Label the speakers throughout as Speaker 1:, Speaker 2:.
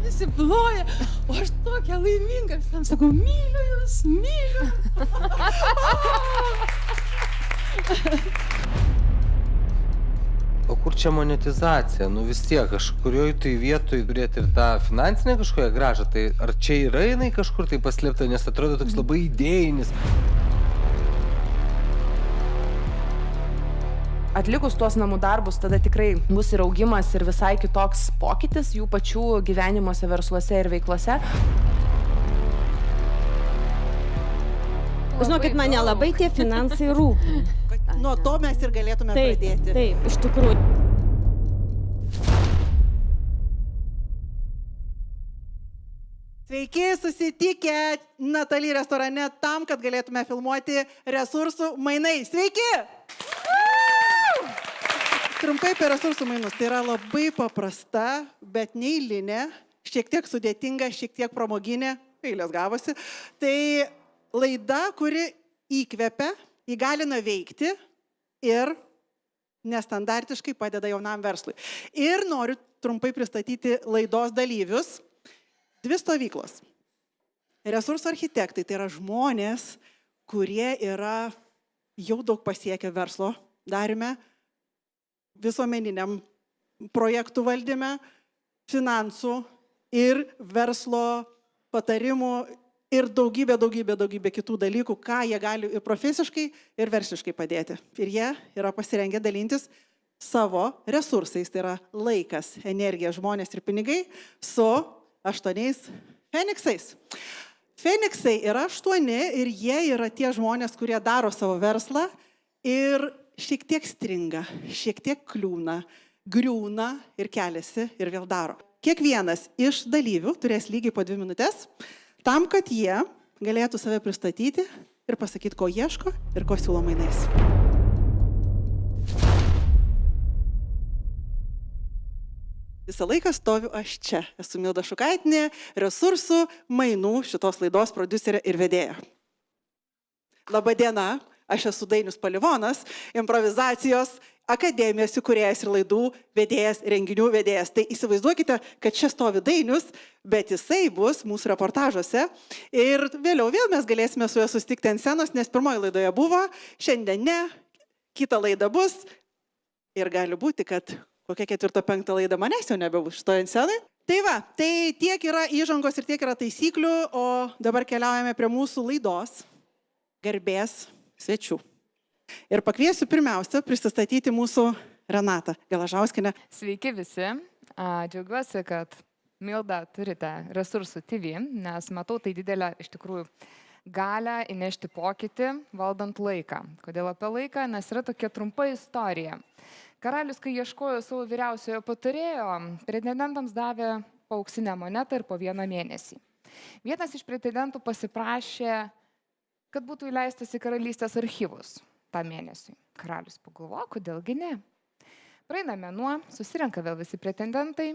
Speaker 1: visi ploja, o aš tokia laiminga, visam sakau, myliu jūs, myliu.
Speaker 2: O kur čia monetizacija? Nu vis tiek, kažkurioj tai vietoj turėti ir tą finansinę kažkokią gražą, tai ar čia yra jinai kažkur tai paslėpta, nes atrodo toks labai idėjinis.
Speaker 1: Atlikus tuos namų darbus, tada tikrai bus ir augimas, ir visai kitoks pokytis jų pačių gyvenimuose, versluose ir veiklose.
Speaker 3: Žinokit, mane labai tie finansai rūpi.
Speaker 4: Nuo to mes ir galėtume pradėti.
Speaker 3: Taip, iš tikrųjų.
Speaker 4: Sveiki, susitikę Natali restorane tam, kad galėtume filmuoti resursų mainais. Sveiki! Trumpai apie resursų mainus. Tai yra labai paprasta, bet neeilinė, šiek tiek sudėtinga, šiek tiek pramoginė, eilės gavosi. Tai laida, kuri įkvepia, įgalina veikti ir nestandartiškai padeda jaunam verslui. Ir noriu trumpai pristatyti laidos dalyvius. 2 stovyklos. Resursų architektai tai yra žmonės, kurie yra jau daug pasiekę verslo darime, visuomeniniam projektų valdyme, finansų ir verslo patarimų ir daugybė kitų dalykų, ką jie gali ir profesiškai, ir versliškai padėti. Ir jie yra pasirengę dalintis savo resursais, tai yra laikas, energija, žmonės ir pinigai, su 8 Feniksais. Feniksai yra 8 ir jie yra tie žmonės, kurie daro savo verslą ir šiek tiek stringa, šiek tiek kliūna, griūna ir keliasi ir vėl daro. Kiekvienas iš dalyvių turės lygiai po 2 minutės, tam, kad jie galėtų save pristatyti ir pasakyti, ko ieško ir ko siūlo mainais. Visą laiką stoviu aš čia. Esu Milda Šukaitinė, resursų mainų šitos laidos prodiuserė ir vedėja. Labadiena, aš esu Dainius Palivonas, improvizacijos akademijos įkūrėjas ir laidų vedėjas, renginių vedėjas. Tai įsivaizduokite, kad čia stovi Dainius, bet jisai bus mūsų reportažuose. Ir vėliau vėl mes galėsime su juo susitikti ant scenos, nes pirmoji laidoje buvo, šiandien ne, kita laida bus. Ir gali būti, kad kokia 4-5 laida manęs jau nebebus šitoje ant scenai. Tai va, tai tiek yra įžangos ir tiek yra taisyklių, o dabar keliaujame prie mūsų laidos garbės svečių. Ir pakviesiu pirmiausia prisistatyti mūsų Renatą Gelažauskienę.
Speaker 5: Sveiki visi. Džiaugiuosi, kad Milda turite Resursų TV, nes matau tai didelę iš tikrųjų galę įnešti pokytį valdant laiką. Kodėl apie laiką? Nes yra tokia trumpa istorija. Karalius, kai ieškojo savo vyriausiojo patarėjo, pretendentams davė po auksinę monetą ir po 1 mėnesį. Vienas iš pretendentų pasiprašė, kad būtų įleistas į karalystės archyvus tą mėnesį. Karalius pagalvojo, kodėlgi ne. Praeina mėnuo, susirenka vėl visi pretendentai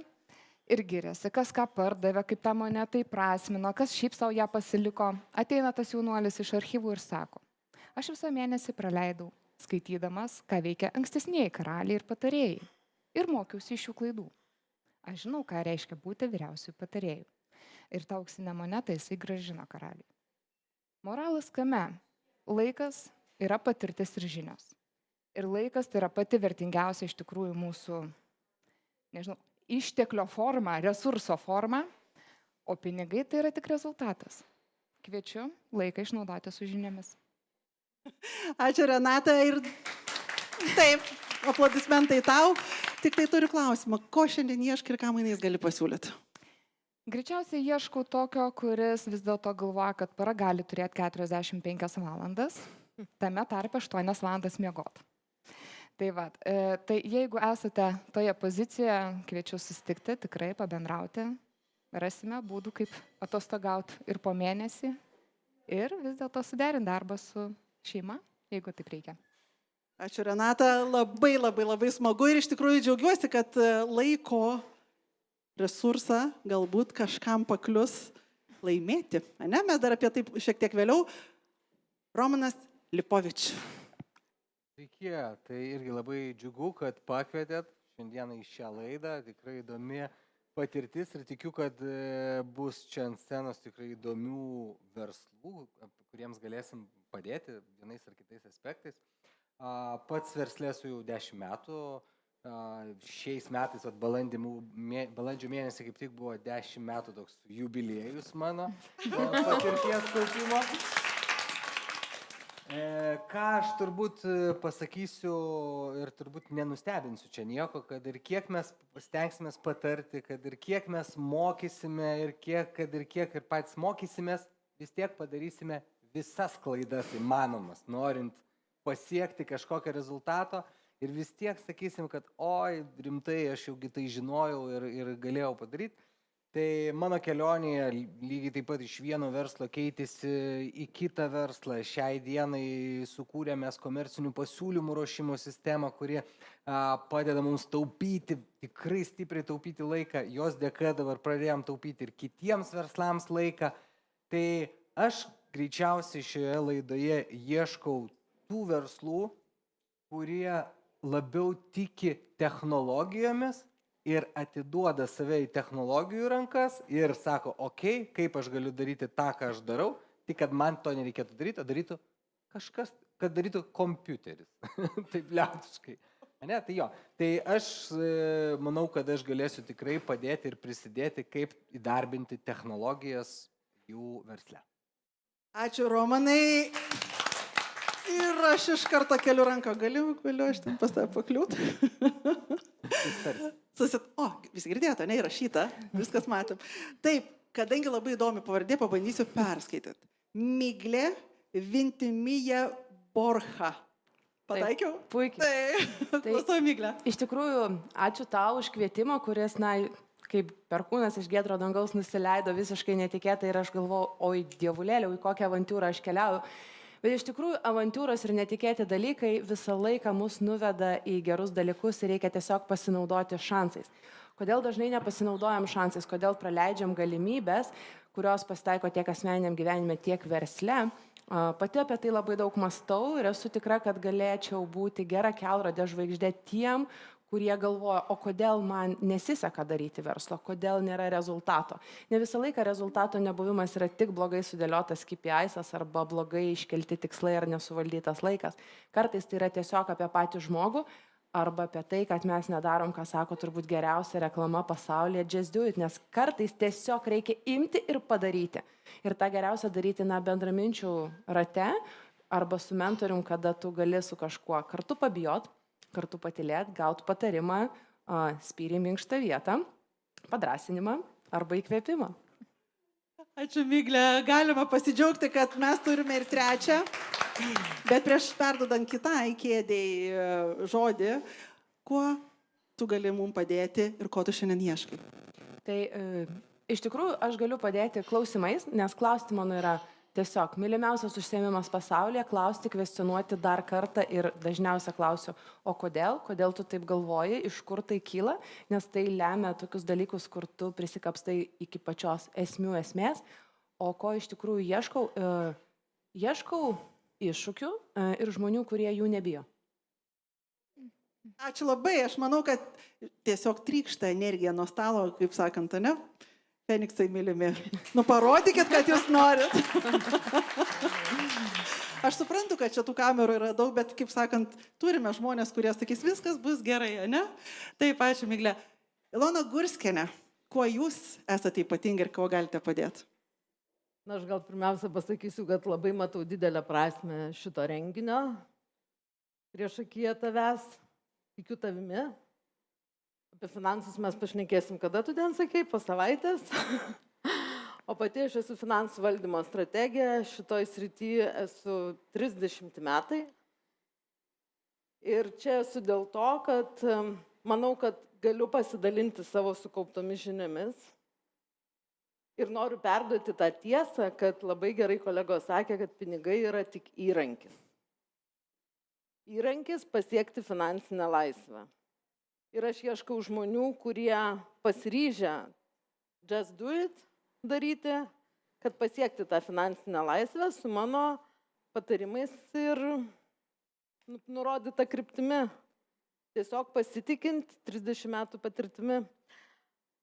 Speaker 5: ir giriasi, kas ką pardavė, kaip tą monetą įprasmino, kas šiaip savo ją pasiliko. Ateina tas jaunuolis iš archyvų ir sako, aš visą mėnesį praleidau skaitydamas, ką veikia ankstesnieji karaliai ir patarėjai. Ir mokiausi iš jų klaidų. Aš žinau, ką reiškia būti vyriausiųjų patarėjų. Ir tą auksinę monetą jisai grąžino karaliui. Moralas kame? Laikas yra patirtis ir žinios. Ir laikas tai yra pati vertingiausia iš tikrųjų mūsų, išteklio forma, resurso forma, o pinigai tai yra tik rezultatas. Kviečiu laiką išnaudoti su žiniomis.
Speaker 4: Ačiū Renata ir taip, aplodismentai tau. Tik tai turiu klausimą, ko šiandien ieškai ir ką mainais gali pasiūlyti?
Speaker 5: Greičiausiai ieškau tokio, kuris vis dėlto galvoja, kad para gali turėti 45 valandas, tame tarpe 8 valandas miegot. Tai jeigu esate toje pozicijoje, kviečiu susitikti, tikrai pabendrauti, rasime būdų, kaip atostogauti ir po mėnesį ir vis dėlto suderinti darbą su šeima, jeigu taip reikia.
Speaker 4: Ačiū Renata, labai smagu ir iš tikrųjų džiaugiuosi, kad laiko resursą galbūt kažkam paklius laimėti. Ne? Mes dar apie tai šiek tiek vėliau. Romanas Lipovič.
Speaker 2: Sveiki, tai irgi labai džiugu, kad pakvietėt šiandieną į šią laidą. Tikrai įdomi patirtis ir tikiu, kad bus čia ant scenos tikrai įdomių verslų, kuriems galėsim padėti vienais ar kitais aspektais. Pats verslė esu jau 10 metų. Šiais metais, balandžio mėnesį kaip tik buvo 10 metų toks jubiliejus mano patirties kaupimo. Ką aš turbūt pasakysiu ir turbūt nenustebinsiu čia nieko, kad ir kiek mes stengsimės patarti, kad ir kiek mes mokysime ir kiek patys mokysimės, vis tiek padarysime visas klaidas įmanomas, norint pasiekti kažkokio rezultato. Ir vis tiek sakysim, kad oi, rimtai, aš jau tai žinojau ir galėjau padaryti. Tai mano kelionėje lygiai taip pat iš vieno verslo keitėsi į kitą verslą. Šiai dienai sukūrėme komercinių pasiūlymų ruošimo sistemą, kuri padeda mums taupyti, tikrai stipriai taupyti laiką. Jos dėka dabar pradėjom taupyti ir kitiems verslams laiką. Tai aš greičiausiai šioje laidoje ieškau tų verslų, kurie labiau tiki technologijomis ir atiduoda save į technologijų rankas ir sako, okei, kaip aš galiu daryti tą, ką aš darau, tik kad man to nereikėtų daryti, o darytų kažkas, kad darytų kompiuteris. Taip liaudiškai. Ne, tai jo. Tai aš manau, kad aš galėsiu tikrai padėti ir prisidėti, kaip įdarbinti technologijas jų versle.
Speaker 4: Ačiū, Romanai. Ir aš iš karto keliu ranką, galiu aš ten pas tave pakliūti. Visi girdėjote, ne, įrašyta, viskas matėm. Taip, kadangi labai įdomi pavardė, pabandysiu perskaityti. Miglė Vintimija Borcha. Pataikiau?
Speaker 1: Taip, puikiai.
Speaker 4: Klausau, Miglė.
Speaker 1: Iš tikrųjų, ačiū tau už kvietimą, kuris, kaip perkūnas iš giedro dangaus nusileido visiškai netikėtai ir aš galvoju, oi dievulėliau, į kokią avantūrą aš keliauju. Bet iš tikrųjų, avantūros ir netikėti dalykai visą laiką mus nuveda į gerus dalykus ir reikia tiesiog pasinaudoti šansais. Kodėl dažnai nepasinaudojam šansais, kodėl praleidžiam galimybės, kurios pasitaiko tiek asmeniniam gyvenime, tiek versle. Pati apie tai labai daug mąstau ir esu tikra, kad galėčiau būti gera kelrodė žvaigždė tiem, kurie galvoja, o kodėl man nesiseka daryti verslo, kodėl nėra rezultato. Ne visą laiką rezultato nebuvimas yra tik blogai sudėliotas KPI'as arba blogai iškelti tikslai ar nesuvaldytas laikas. Kartais tai yra tiesiog apie patį žmogų arba apie tai, kad mes nedarom, ką sako turbūt geriausia reklama pasaulyje, just do it, nes kartais tiesiog reikia imti ir padaryti. Ir tą geriausia daryti bendraminčių rate arba su mentorium, kada tu gali su kažkuo kartu pabijot, kartu patylėt, gauti patarimą, spyrį minkštą vietą, padrasinimą arba įkvėpimą.
Speaker 4: Ačiū, Miglė. Galima pasidžiaugti, kad mes turime ir trečią. Bet prieš perdodant kitai kėdėjai žodį, kuo tu gali mums padėti ir ko tu šiandien ieškai?
Speaker 1: Tai iš tikrųjų aš galiu padėti klausimais, nes klausti mano yra tiesiog mylimiausias užsiėmimas pasaulyje, klausti, kvestionuoti dar kartą ir dažniausiai klausiu, o kodėl tu taip galvoji, iš kur tai kyla, nes tai lemia tokius dalykus, kur tu prisikapstai iki pačios esmės, o ko iš tikrųjų ieškau, ieškau iššūkių ir žmonių, kurie jų nebijo.
Speaker 4: Ačiū labai, aš manau, kad tiesiog trykšta energija nuo stalo, kaip sakant, ne? Feniksai mylimi. Parodykit, kad jūs norit. Aš suprantu, kad čia tų kamerų yra daug, bet, kaip sakant, turime žmonės, kurie sakys, viskas bus gerai, ne? Taip, ačiū, Miglė. Ilona Gurskienė, kuo jūs esate ypatingi ir kuo galite padėti?
Speaker 6: Na, aš gal pirmiausia pasakysiu, kad labai matau didelę prasmę šito renginio. Prieš akiją tavęs, tikiu tavimi. Apie finansus mes pašnekėsim, kada tu ten sakei, po savaitės. O pati aš esu finansų valdymo strategija, šitoj srityje esu 30 metai. Ir čia esu dėl to, kad manau, kad galiu pasidalinti savo sukauptomis žiniomis. Ir noriu perduoti tą tiesą, kad labai gerai kolegos sakė, kad pinigai yra tik įrankis. Įrankis pasiekti finansinę laisvę. Ir aš ieškau žmonių, kurie pasiryžę just do it daryti, kad pasiekti tą finansinę laisvę su mano patarimais ir nurodyta kryptimi. Tiesiog pasitikint 30 metų patirtimi.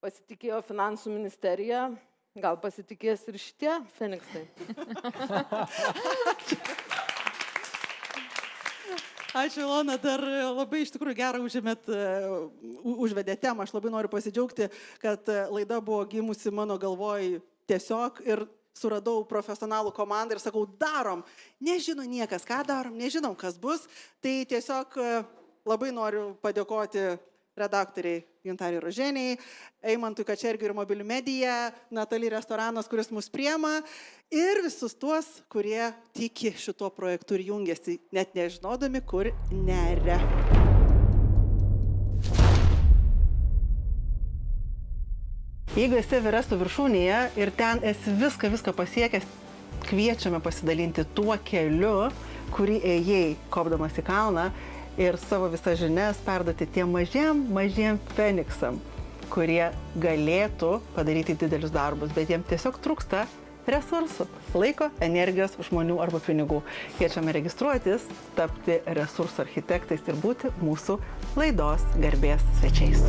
Speaker 6: pasitikėjo finansų ministerija, gal pasitikės ir šitie Feniksai.
Speaker 4: Ačiū, Ilona, dar labai iš tikrųjų gerą užvedė temą. Aš labai noriu pasidžiaugti, kad laida buvo gimusi mano galvoj tiesiog ir suradau profesionalų komandą ir sakau, darom. Nežino niekas, ką darom, nežinom, kas bus. Tai tiesiog labai noriu padėkoti redaktoriai Gintarei Roženiai, Eimantui Kačergiui ir Mobilių Medija, Natali restoranas, kuris mus priema ir visus tuos, kurie tiki šituo projektu ir jungiasi, net nežinodami, kur neria. Jeigu esi Everesto viršūnėje ir ten esi viską pasiekęs, kviečiame pasidalinti tuo keliu, kurį ėjai kopdamas į kalną, ir savo visas žinias perduoti tiem mažiem Feniksam, kurie galėtų padaryti didelius darbus, bet jiems tiesiog trūksta resursų, laiko, energijos, žmonių arba pinigų. Kviečiame registruotis, tapti resursų architektais ir būti mūsų laidos garbės svečiais.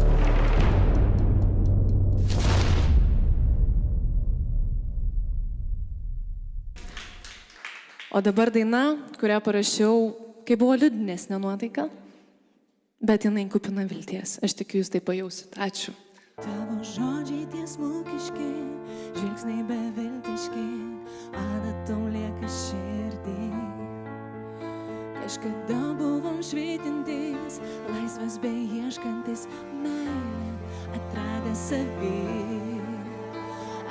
Speaker 7: O dabar daina, kurią parašiau, kai buvo liūdnesnė nuotaika, bet jinai kupina vilties. Aš tikiu, jūs tai pajausit. Ačiū.
Speaker 8: Tavo žodžiai tiesmukiški, žvilgsniai beviltiški, adatom lieka širdį. Kažkada buvom švytintis, laisvas beieškantis, meilė atradę savį.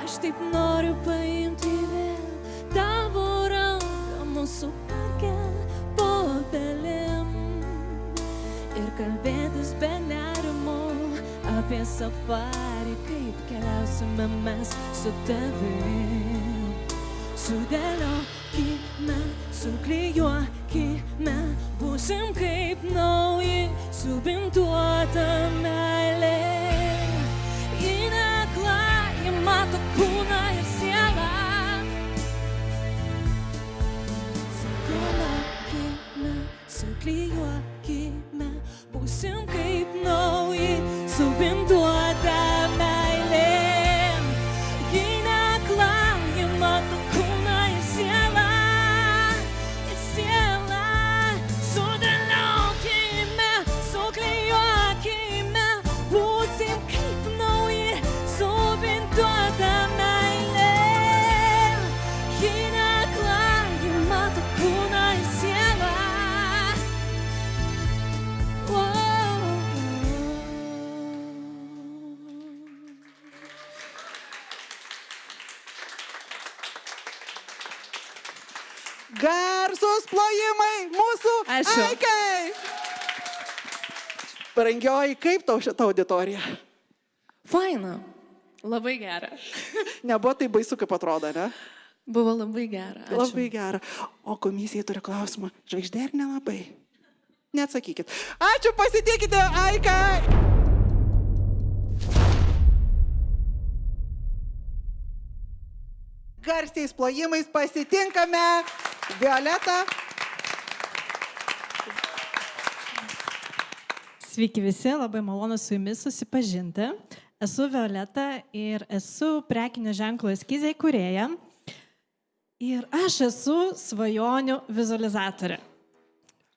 Speaker 8: Aš taip noriu paimti vėl tavo ranką, mūsų parke po obelim ir kalbėtis be nerimo apie safarį, kaip keliausime mes su tavim. Sudėliokime, suklijuokime, būsim kaip nauji, subintuota meilė. Ji neakla, ji mato kūną ir sielą. Sudėliokime, suklijuokime, būsim kaip nauji, subintuota meilė. Ji neakla, ji mato kūną ir sielą, Sudėliokime, suklijuokime, būsim kaip nauji, subintuota meilė. Ji neakla, ji mato kūną ir sielą.
Speaker 4: Garsūs plojimai mūsų
Speaker 7: Ačiū.
Speaker 4: Aikai! Brangioji, kaip tau šita auditorija?
Speaker 7: Faina. Labai gera.
Speaker 4: Nebuvo tai baisu, kaip atrodo, ne?
Speaker 7: Buvo labai gera. Ačiū.
Speaker 4: Labai gera. O komisijai turi klausimą. Žvaigždė ar nelabai? Neatsakykit. Ačiū, pasitikite, Aikai! Garsiais plojimais pasitinkame Violetą.
Speaker 9: Sveiki visi, labai malonu su jumis susipažinti. Esu Violeta ir esu prekinio ženklo eskizė įkūrėja. Ir aš esu svajonių vizualizatorė.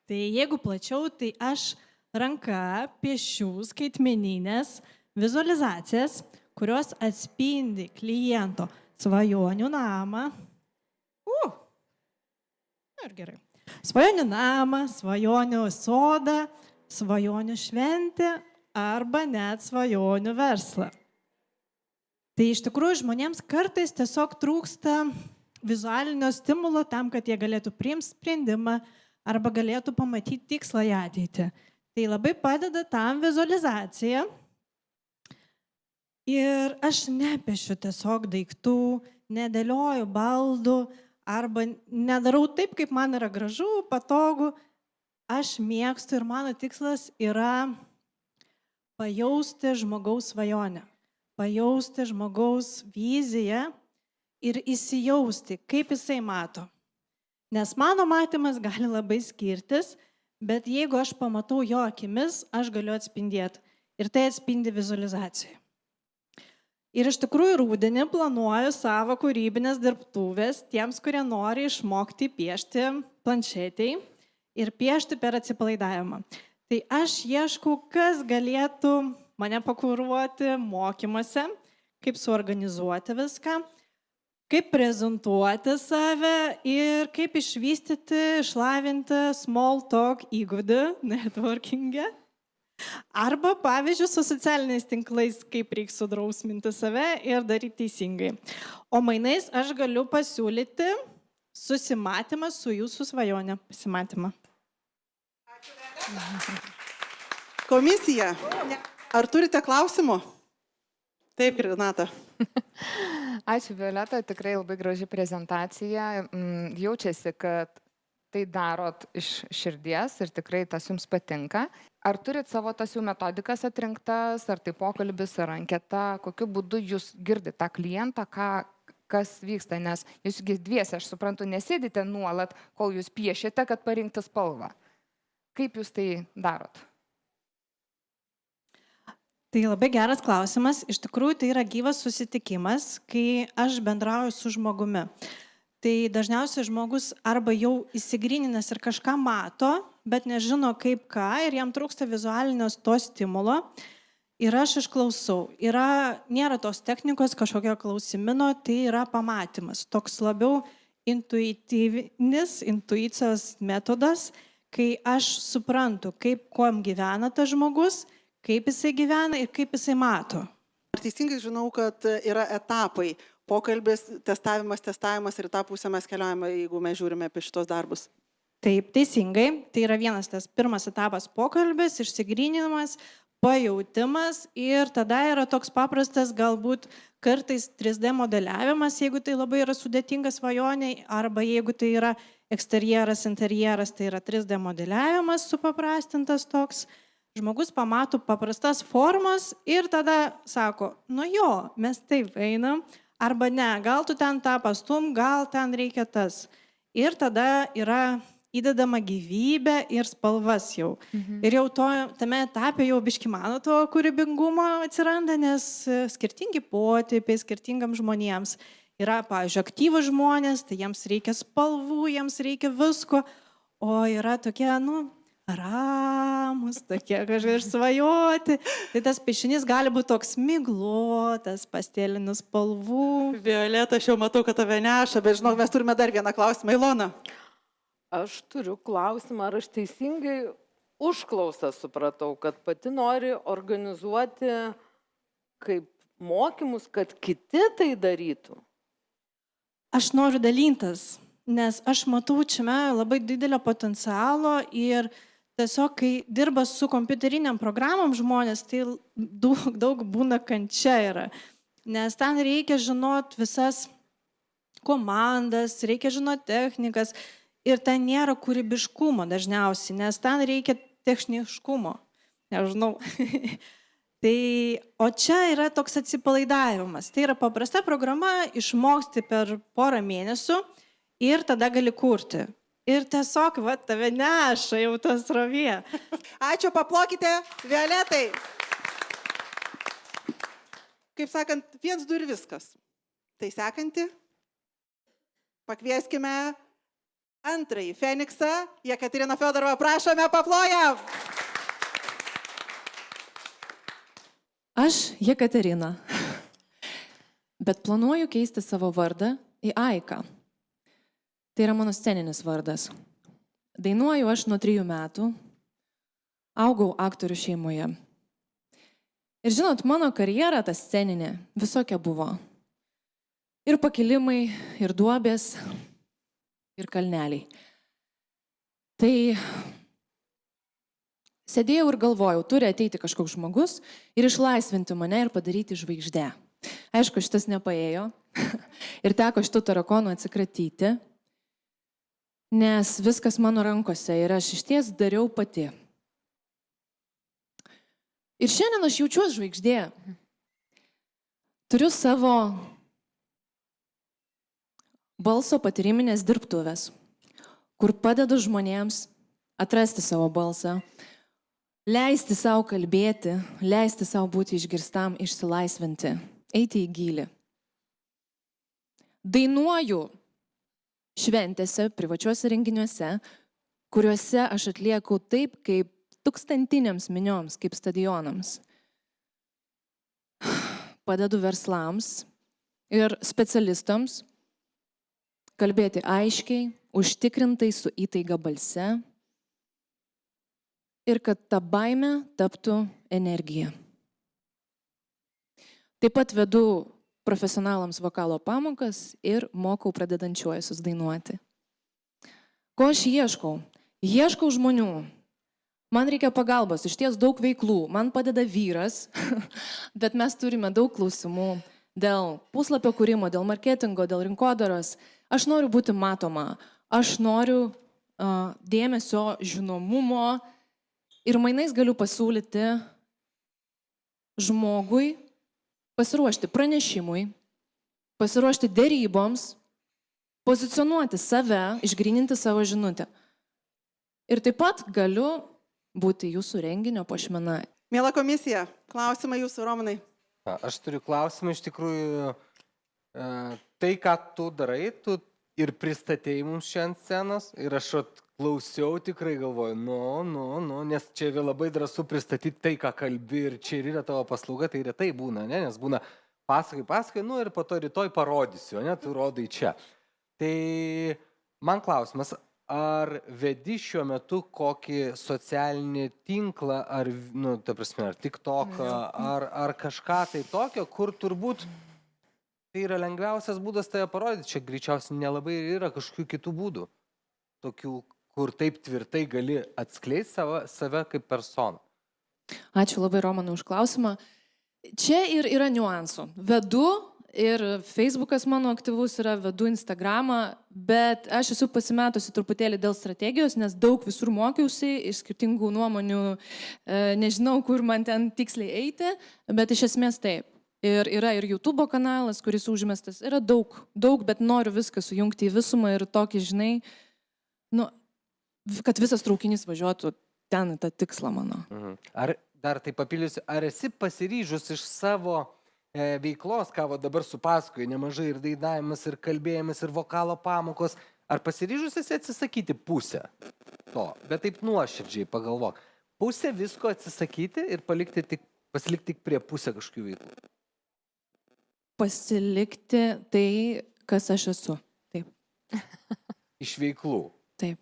Speaker 9: Tai jeigu plačiau, tai aš ranka piešiu skaitmeninės vizualizacijas, kurios atspindi kliento svajonių namą. Ir gerai. Svajonių namą, svajonių sodą, svajonių šventę arba net svajonių verslą. Tai iš tikrųjų žmonėms kartais tiesiog trūksta vizualinio stimulo tam, kad jie galėtų priimti sprendimą arba galėtų pamatyti tikslą į ateitį. Tai labai padeda tam vizualizacija. Ir aš nepiešiu tiesiog daiktų, nedėlioju baldų arba nedarau taip, kaip man yra gražu, patogu. Aš mėgstu ir mano tikslas yra pajausti žmogaus svajonę, pajausti žmogaus viziją ir įsijausti, kaip jisai mato. Nes mano matymas gali labai skirtis, bet jeigu aš pamatau jo akimis, aš galiu atspindėti. Ir tai atspindi vizualizacijoje. Ir iš tikrųjų rudenį planuoju savo kūrybinės dirbtuvės tiems, kurie nori išmokti piešti planšetėj ir piešti per atsipalaidavimą. Tai aš ieškau, kas galėtų mane pakuruoti mokymuose, kaip suorganizuoti viską, kaip prezentuoti save ir kaip išvystyti, išlavinti small talk įgūdį networking'e. Arba, pavyzdžiui, su socialiniais tinklais, kaip reikia sudrausminti save ir daryti teisingai. O mainais aš galiu pasiūlyti susimatymą su jūsų svajonė. Pasimatymą.
Speaker 4: Komisija, ar turite klausimų? Taip, Renata.
Speaker 5: Ačiū, Violeta, tikrai labai graži prezentacija. Jaučiasi, kad tai darot iš širdies ir tikrai tas jums patinka. Ar turit savo tas jų metodikas atrinktas, ar tai pokalbis, ar anketa, kokiu būdu jūs girdite tą klientą, kas vyksta, nes jūs dviese, aš suprantu, nesėdite nuolat, kol jūs piešite, kad parinkti spalvą. Kaip jūs tai darot?
Speaker 9: Tai labai geras klausimas. Iš tikrųjų, tai yra gyvas susitikimas, kai aš bendrauju su žmogumi. Tai dažniausiai žmogus arba jau įsigryninęs ir kažką mato, bet nežino kaip ką ir jam trūksta vizualinio to stimulo. Ir aš išklausau. Nėra tos technikos kažkokio klausimino, tai yra pamatymas. Toks labiau intuicijos metodas, kai aš suprantu, kuom gyvena tas žmogus, kaip jisai gyvena ir kaip jisai mato.
Speaker 4: Ar teisingai žinau, kad yra etapai? Pokalbis, testavimas ir tą pusę mes keliaujame, jeigu mes žiūrime apie šitos darbus.
Speaker 9: Taip, teisingai. Tai yra tas pirmas etapas pokalbis, išsigryninimas, pajautimas ir tada yra toks paprastas galbūt kartais 3D modeliavimas, jeigu tai labai yra sudėtinga svajonė, arba jeigu tai yra eksterjeras, interjeras, tai yra 3D modeliavimas supaprastintas toks. Žmogus pamato paprastas formas ir tada sako, nu jo, mes taip einam, arba ne, gal tu ten tą pastum, gal ten reikia tas. Ir tada yra įdedama gyvybė ir spalvas jau. Ir jau tame etape jau biški mano to kūrybingumo atsiranda, nes skirtingi potipiai skirtingam žmonėms. Yra, pavyzdžiui, aktyvūs žmonės, tai jiems reikia spalvų, jiems reikia visko, o yra tokie, ramus, tokie kažkaip svajoti. Tai tas piešinys gali būti toks miglotas, pastelinių spalvų.
Speaker 4: Violeta, aš jau matau, kad tave neša, bet žinok, mes turime dar vieną klausimą. Ilona.
Speaker 6: Aš turiu klausimą, ar aš teisingai užklausą supratau, kad pati nori organizuoti kaip mokymus, kad kiti tai darytų?
Speaker 9: Aš noriu dalintis, nes aš matau čia labai didelio potencialo ir tiesiog, kai dirba su kompiuteriniam programom žmonės, tai daug būna kančia yra. Nes ten reikia žinot visas komandas, reikia žinot technikas ir ten nėra kūrybiškumo dažniausiai, nes ten reikia techniškumo. Nežinau. O čia yra toks atsipalaidavimas. Tai yra paprasta programa, išmoksti per porą mėnesių ir tada gali kurti. Ir tiesiog, tave neša jau tas rovė.
Speaker 4: Ačiū, paplokite Violetai. Kaip sakant, 1, 2 ir viskas. Tai sekanti. Pakvieskime antrąjį Feniksą, Jekaterina Fiodorovą. Prašome, paplojam.
Speaker 7: Aš Jekaterina, bet planuoju keisti savo vardą į Aiką. Tai yra mano sceninis vardas. Dainuoju aš nuo 3 metų, augau aktorių šeimoje. Ir žinot, mano karjera ta sceninė visokia buvo. Ir pakilimai, ir duobės, ir kalneliai. Tai sėdėjau ir galvojau, turi ateiti kažkoks žmogus ir išlaisvinti mane ir padaryti žvaigždę. Aišku, šitas nepaėjo ir teko šitų tarakonų atsikratyti, nes viskas mano rankose ir aš išties dariau pati. Ir šiandien aš jaučiuosi žvaigždė. Turiu savo balso patyriminės dirbtuvės, kur padedu žmonėms atrasti savo balsą, leisti savo kalbėti, leisti savo būti išgirstam, išsilaisvinti eiti į gylį. Dainuoju šventėse, privačiuose renginiuose, kuriuose aš atlieku taip, kaip tūkstantinėms minioms, kaip stadionams. Padedu verslams ir specialistams kalbėti aiškiai, užtikrintai su įtaiga balse ir kad ta baimė taptų energija. Taip pat vedu profesionalams vokalo pamokas ir mokau pradedančiuosius dainuoti. Ko aš ieškau? Ieškau žmonių. Man reikia pagalbos, iš ties daug veiklų. Man padeda vyras, bet mes turime daug klausimų dėl puslapio kūrimo, dėl marketingo, dėl rinkodaros. Aš noriu būti matoma, aš noriu dėmesio, žinomumo ir mainais galiu pasiūlyti žmogui pasiruošti pranešimui, pasiruošti dėryboms, pozicionuoti save, išgryninti savo žinutę. Ir taip pat galiu būti jūsų renginio puošmena.
Speaker 4: Miela komisija, klausimai jūsų, Romanai.
Speaker 2: Aš turiu klausimą, iš tikrųjų, tai, ką tu darai, tu ir pristatėjai mums čia ant scenos ir aš klausiau, tikrai galvoju, nes čia yra labai drąsu pristatyti tai, ką kalbi ir čia ir yra tavo paslauga, tai retai būna, ne? Nes būna pasakai, ir po to rytoj parodysiu, ne, tu rodai čia. Tai man klausimas, ar vedi šiuo metu kokį socialinį tinklą, ar, ta prasme, ar TikToką, ar kažką tai tokio, kur turbūt tai yra lengviausias būdas tai parodyti. Čia greičiausiai nelabai yra kažkokių kitų būdų, tokių, kur taip tvirtai gali atskleisti save kaip personą.
Speaker 7: Ačiū labai, Romanai, už klausimą. Čia ir yra niuansų. Vedu ir Facebookas mano aktyvus yra, vedu Instagramą, bet aš esu pasimetusi truputėlį dėl strategijos, nes daug visur mokiausi, iš skirtingų nuomonių, nežinau, kur man ten tiksliai eiti, bet iš esmės taip. Ir yra ir YouTube kanalas, kuris užmestas, yra daug, bet noriu viską sujungti į visumą ir tokį, žinai, kad visas traukinys važiuotų ten į tą tikslą mano.
Speaker 2: Ar dar tai papildysiu, ar esi pasiryžus iš savo veiklos, ką dabar supasakoju, nemažai ir dainavimas, ir kalbėjimas, ir vokalo pamokos, ar pasiryžus esi atsisakyti pusę to, bet taip nuoširdžiai pagalvok, pusę visko atsisakyti ir pasilikti tik prie pusę kažkokių veiklų?
Speaker 7: Pasilikti tai, kas aš esu. Taip.
Speaker 2: Iš veiklų?
Speaker 7: Taip.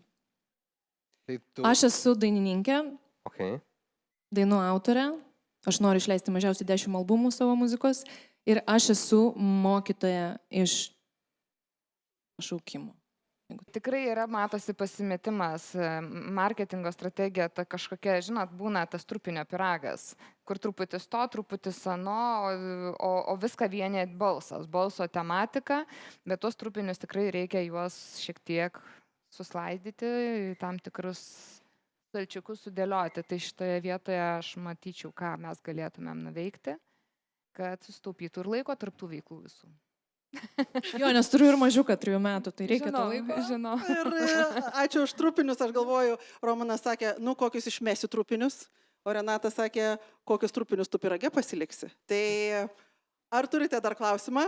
Speaker 2: Tai tu...
Speaker 7: Aš esu dainininkė, dainų autorė, aš noriu išleisti mažiausiai 10 albumų savo muzikos ir aš esu mokytoja iš šaukimų.
Speaker 5: Tikrai yra, matosi pasimetimas, marketingo strategija, ta kažkokia, žinot, būna tas trupinio piragas, kur truputis to, truputis ano, o viską vienė balsas, balso tematika, bet tuos trupinius tikrai reikia juos šiek tiek suslaidyti, tam tikrus stalčiukus sudėlioti. Tai šitoje vietoje aš matyčiau, ką mes galėtumėm nuveikti, kad sustaupytų ir laiko tarptų veiklų visų.
Speaker 7: Jo, nes turiu ir mažiuką 3 metų, tai reikia to laiko.
Speaker 5: Žinau.
Speaker 4: Ir ačiū už trupinius, aš galvoju, Romanas sakė, kokius išmesiu trupinius, o Renata sakė, kokius trupinius tu pirage pasiliksi. Tai ar turite dar klausimą?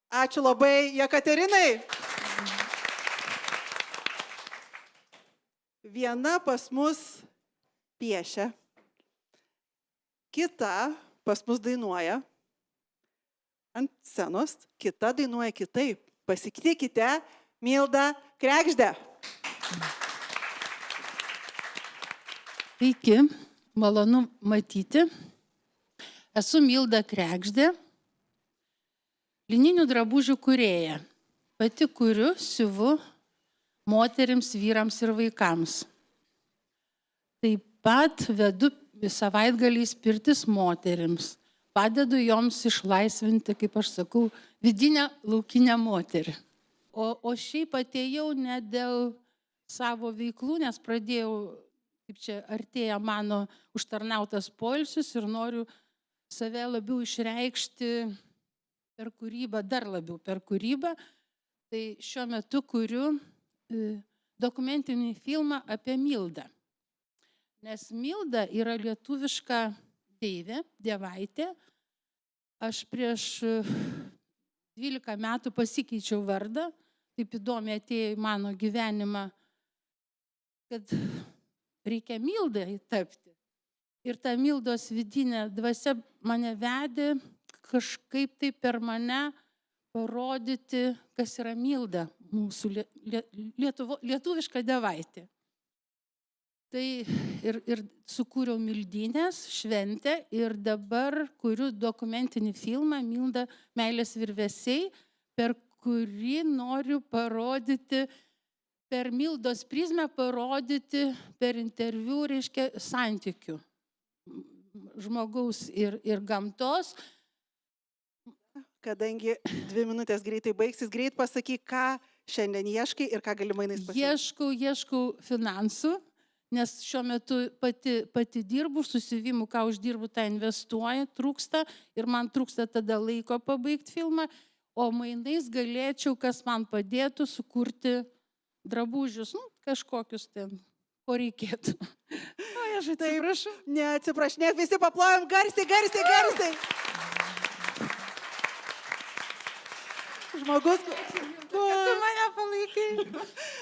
Speaker 4: Ačiū labai, Jekaterinai. Viena pas mus piešia, kita pas mus dainuoja ant scenos, kita dainuoja kitaip. Pasitikite Mildą Kregždę.
Speaker 10: Sveiki, malonu matyti. Esu Milda Kregždė, lininių drabužių kūrėja. Pati kuriu, siuvu moterims, vyrams ir vaikams. Taip pat vedu savaitgaliais pirtis moterims. Padedu joms išlaisvinti, kaip aš sakau, vidinę laukinę moterį. O šiaip atėjau ne dėl savo veiklų, nes pradėjau, kaip čia artėja mano užtarnautas poilsis ir noriu save labiau išreikšti per kūrybą, dar labiau per kūrybą. Tai šiuo metu kuriu dokumentinį filmą apie Mildą. Nes Milda yra lietuviška deivė, dievaitė, aš prieš 12 metų pasikeičiau vardą, taip įdomiai atėjo į mano gyvenimą, kad reikia Mildai tapti. Ir ta Mildos vidinė dvasia mane vedė kažkaip tai per mane parodyti, kas yra Milda, mūsų lietuviška dievaitė. Tai ir sukūriau Mildynės šventę ir dabar kuriu dokumentinį filmą Milda meilės virvesiai, per kurį noriu parodyti, per Mildos prizmę parodyti per interviu, reiškia, santykių žmogaus ir gamtos.
Speaker 4: Kadangi 2 minutės greitai baigsis, greit pasakyk, ką šiandien ieškai ir ką gali mainais pasiūlyti.
Speaker 10: Ieškau finansų, nes šiuo metu pati dirbu, susivimu, ką uždirbu, tą investuoju, trūksta ir man trūksta tada laiko pabaigti filmą, o mainais galėčiau, kas man padėtų sukurti drabužius, kažkokius ten, ko reikėtų. O, aš atsiprašau.
Speaker 4: Neatsiprašinėk, visi paplojam garsiai.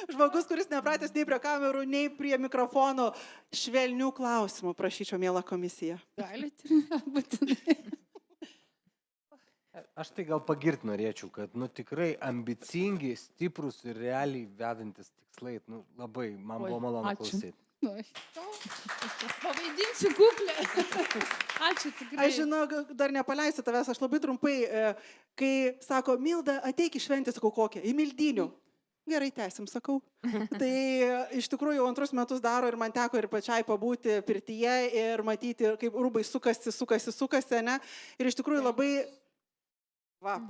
Speaker 4: Žmogus, kuris nepratęs nei prie kamerų, nei prie mikrofono, švelnių klausimų, prašyčiau, miela komisija.
Speaker 10: Galite, būtinai.
Speaker 2: Aš tai gal pagirt norėčiau, kad tikrai ambicingi, stiprus ir realiai vedantis tikslai. Labai man buvo malonu klausyti.
Speaker 10: Pavaidinsiu kuklę. Ačiū tikrai.
Speaker 4: Aš žinau, dar nepaleisiu tavęs, aš labai trumpai, kai sako, Milda, ateik į šventę, sakau, kokią? Į Mildinių. Gerai, tęsim, sakau. Tai iš tikrųjų 2 metus daro ir man teko ir pačiai pabūti pirtyje ir matyti, kaip rūbai sukasi, ne? Ir iš tikrųjų labai...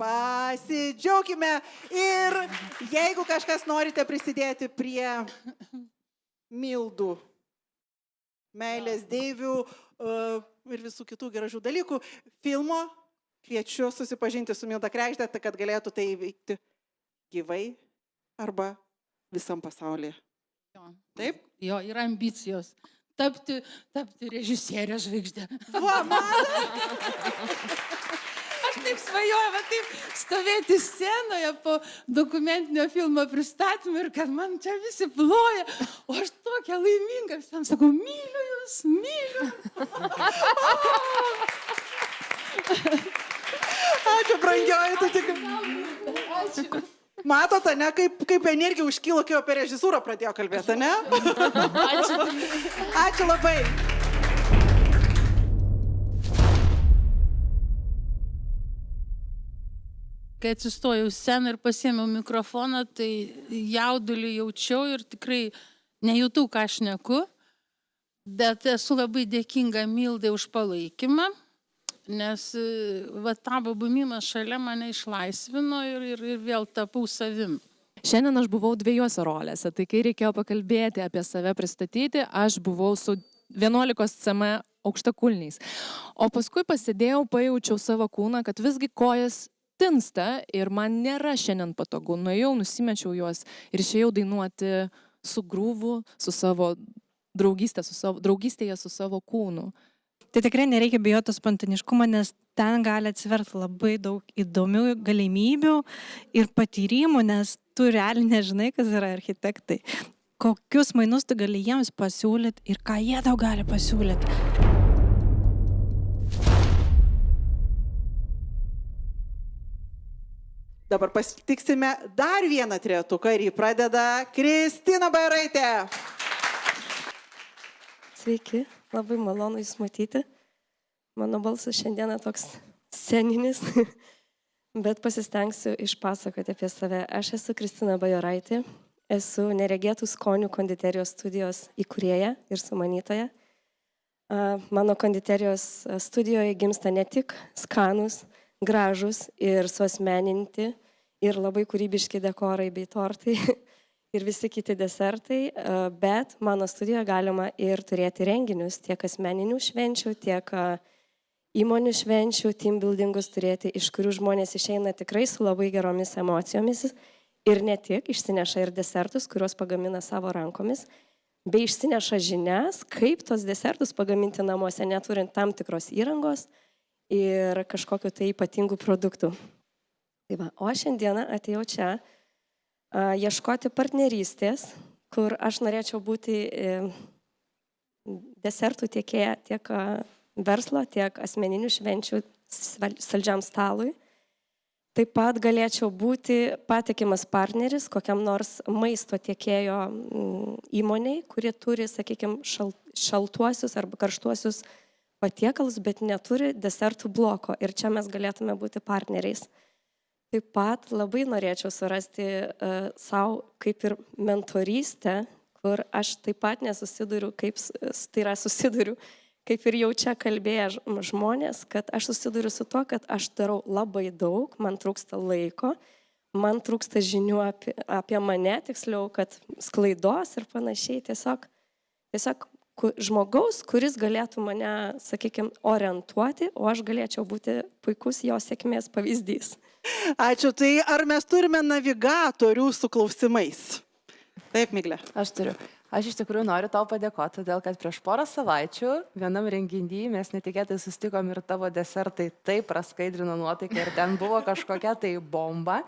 Speaker 4: pasidžiaukime. Ir jeigu kažkas norite prisidėti prie Mildų, meilės deivių ir visų kitų gražių dalykų filmo, kviečiu susipažinti su Milda Kregždė, kad galėtų tai veikti gyvai arba visam pasaulyje. Taip?
Speaker 10: Jo, yra ambicijos. Tapti režisierės žvaigždė. Aš taip svajoju, taip stovėti scenoje po dokumentinio filmo pristatymą ir kad man čia visi ploja, o aš tokia laiminga, visiems sakau, myliu jūs, myliu.
Speaker 4: Ačiū, brangioji, tu tik...
Speaker 10: Ačiū.
Speaker 4: Matote, ne, kaip energija užkilo, kai apie režisūrą pradėjo kalbėti, ne?
Speaker 10: Ačiū.
Speaker 4: Ačiū labai.
Speaker 10: Kai atsistojau sceną ir pasiėmiau mikrofoną, tai jaudulį jaučiau ir tikrai nejutau, ką aš šneku, bet esu labai dėkinga Mildai už palaikymą, nes tavo buvimas šalia mane išlaisvino ir vėl tapau savim.
Speaker 7: Šiandien aš buvau 2 rolėse, tai kai reikėjo pakalbėti apie save, pristatyti, aš buvau su 11 cm aukštakulniais. O paskui pasėdėjau, pajaučiau savo kūną, kad visgi kojas tinsta ir man nėra šiandien patogu. Nuėjau, nusimečiau juos ir išėjau dainuoti su grūvu, su savo draugystėje su savo kūnu.
Speaker 9: Tai tikrai nereikia bijoti spontaniškumo, nes ten gali atsiverti labai daug įdomių galimybių ir patyrimų, nes tu realiai nežinai, kas yra architektai. Kokius mainus tu gali jiems pasiūlyti ir ką jie tau gali pasiūlyti.
Speaker 4: Dabar pasitiksime dar vieną trejetuką ir jį pradeda Kristina Bajoraitė.
Speaker 11: Sveiki, labai malonu Jūs matyti. Mano balsas šiandieną toks sceninis, bet pasistengsiu išpasakoti apie save. Aš esu Kristina Bajoraitė, esu Neregėtų skonių konditerijos studijos įkūrėja ir sumanytoja. Mano konditerijos studijoje gimsta ne tik skanus, gražus ir suasmeninti ir labai kūrybiški dekorai bei tortai ir visi kiti desertai, bet mano studijoje galima ir turėti renginius, tiek asmeninių švenčių, tiek įmonių švenčių, team buildingus turėti, iš kurių žmonės išeina tikrai su labai geromis emocijomis ir ne tik, išsineša ir desertus, kuriuos pagamina savo rankomis, bei išsineša žinias, kaip tos desertus pagaminti namuose, neturint tam tikros įrangos. ir kažkokiu tai ypatingų produktų. Tai va, o šiandieną atėjau čia ieškoti partnerystės, kur aš norėčiau būti desertų tiekėja tiek verslo, tiek asmeninių švenčių saldžiam stalui. Taip pat galėčiau būti patikimas partneris kokiam nors maisto tiekėjo įmoniai, kuri turi, sakykime, šaltuosius arba karštuosius patiekalus, bet neturi desertų bloko. Ir čia mes galėtume būti partneriais. Taip pat labai norėčiau surasti savo kaip ir mentorystę, kur aš taip pat nesusiduriu, susiduriu, kaip ir jau čia kalbėję žmonės, kad aš susiduriu su to, kad aš darau labai daug, man trūksta laiko, man trūksta žinių apie mane, tiksliau, kad sklaidos ir panašiai. Tiesiog žmogaus, kuris galėtų mane, sakykime, orientuoti, o aš galėčiau būti puikus jo sėkmės pavyzdys.
Speaker 4: Ačiū. Tai ar mes turime navigatorių su klausimais? Taip, Miglė.
Speaker 1: Aš turiu. Aš iš tikrųjų noriu tau padėkoti, todėl kad prieš porą savaičių vienam renginį mes netikėtai susitikom ir tavo desertai taip praskaidrino nuotaiką ir ten buvo kažkokia tai bomba.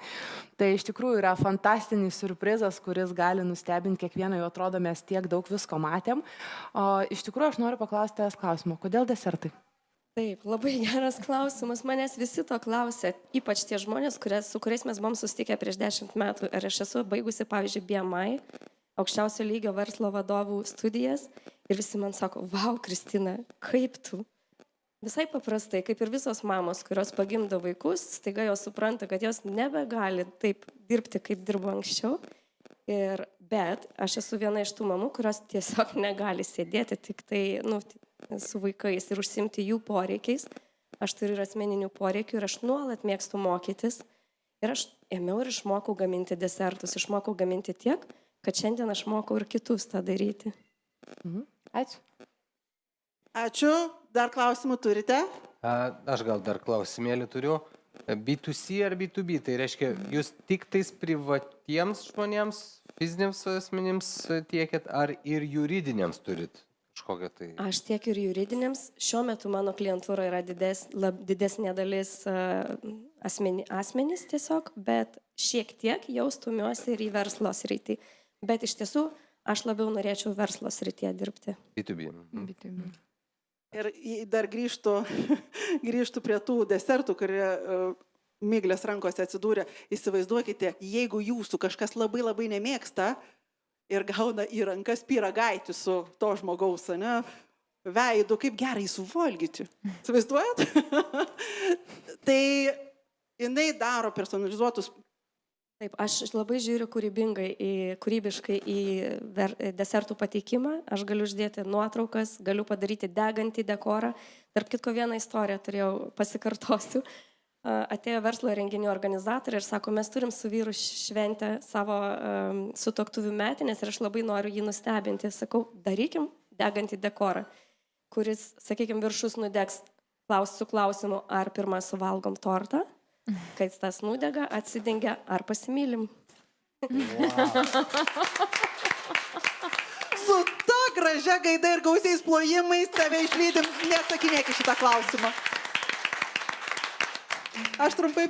Speaker 1: Tai iš tikrųjų yra fantastinis siurprizas, kuris gali nustebinti kiekvieną, jau atrodo mes tiek daug visko matėm. O iš tikrųjų aš noriu paklausti tavęs klausimo, kodėl desertai?
Speaker 11: Taip, labai geras klausimas. Manęs visi to klausė, ypač tie žmonės, su kuriais mes buvom susitikę prieš 10 metų. Ir aš esu baigusi, pavyzdžiui, BMI, aukščiausio lygio verslo vadovų studijas. Ir visi man sako, vau, Kristina, kaip tu? Visai paprastai, kaip ir visos mamos, kurios pagimdo vaikus, staiga jos supranta, kad jos nebegali taip dirbti, kaip dirbo anksčiau. Bet aš esu viena iš tų mamų, kurios tiesiog negali sėdėti tik tai, su vaikais ir užsimti jų poreikiais. Aš turiu ir asmeninių poreikių ir aš nuolat mėgstu mokytis. Ir aš ėmiau ir išmokau gaminti desertus. Išmokau gaminti tiek, kad šiandien aš mokau ir kitus tą daryti.
Speaker 1: Ačiū.
Speaker 4: Ačiū. Dar klausimų turite?
Speaker 2: Aš gal dar klausimėlį turiu. B2C ar B2B, tai reiškia, jūs tik tais privatiems žmonėms, fiziniams asmenims tiekėt, ar ir juridiniams turit? Tai...
Speaker 11: Aš tiek ir juridiniams. Šiuo metu mano klientūra yra didesnė dalis asmenys tiesiog, bet šiek tiek jau stumiuosi ir į verslo sritį. Bet iš tiesų aš labiau norėčiau verslo srityje dirbti.
Speaker 2: B2B.
Speaker 4: Ir dar grįžtų prie tų desertų, kurie Miglės rankose atsidūrė. Įsivaizduokite, jeigu jūsų kažkas labai labai nemėgsta, ir gauna į rankas pyragaitį su to žmogaus, veidu, kaip gerai suvalgyti. Įsivaizduojat? Tai jinai daro personalizuotus.
Speaker 11: Taip, aš labai žiūriu kūrybiškai į desertų pateikimą. Aš galiu uždėti nuotraukas, galiu padaryti degantį dekorą. Tarp kitko vieną istoriją turėjau, pasikartosiu. Atėjo verslo renginių organizatoriai ir sako, mes turim su vyru šventę savo sutuoktuvių metinės ir aš labai noriu jį nustebinti. Sakau, darykim degantį dekorą, kuris, sakykime, viršus nudegs su klausimu, ar pirmą suvalgom tortą, kai tas nudega, atsidengia, ar pasimylim.
Speaker 4: Wow. Su ta gražia gaida ir gausiais plojimais tave išlydim, neatsakinėk į šitą klausimą. Aš trumpai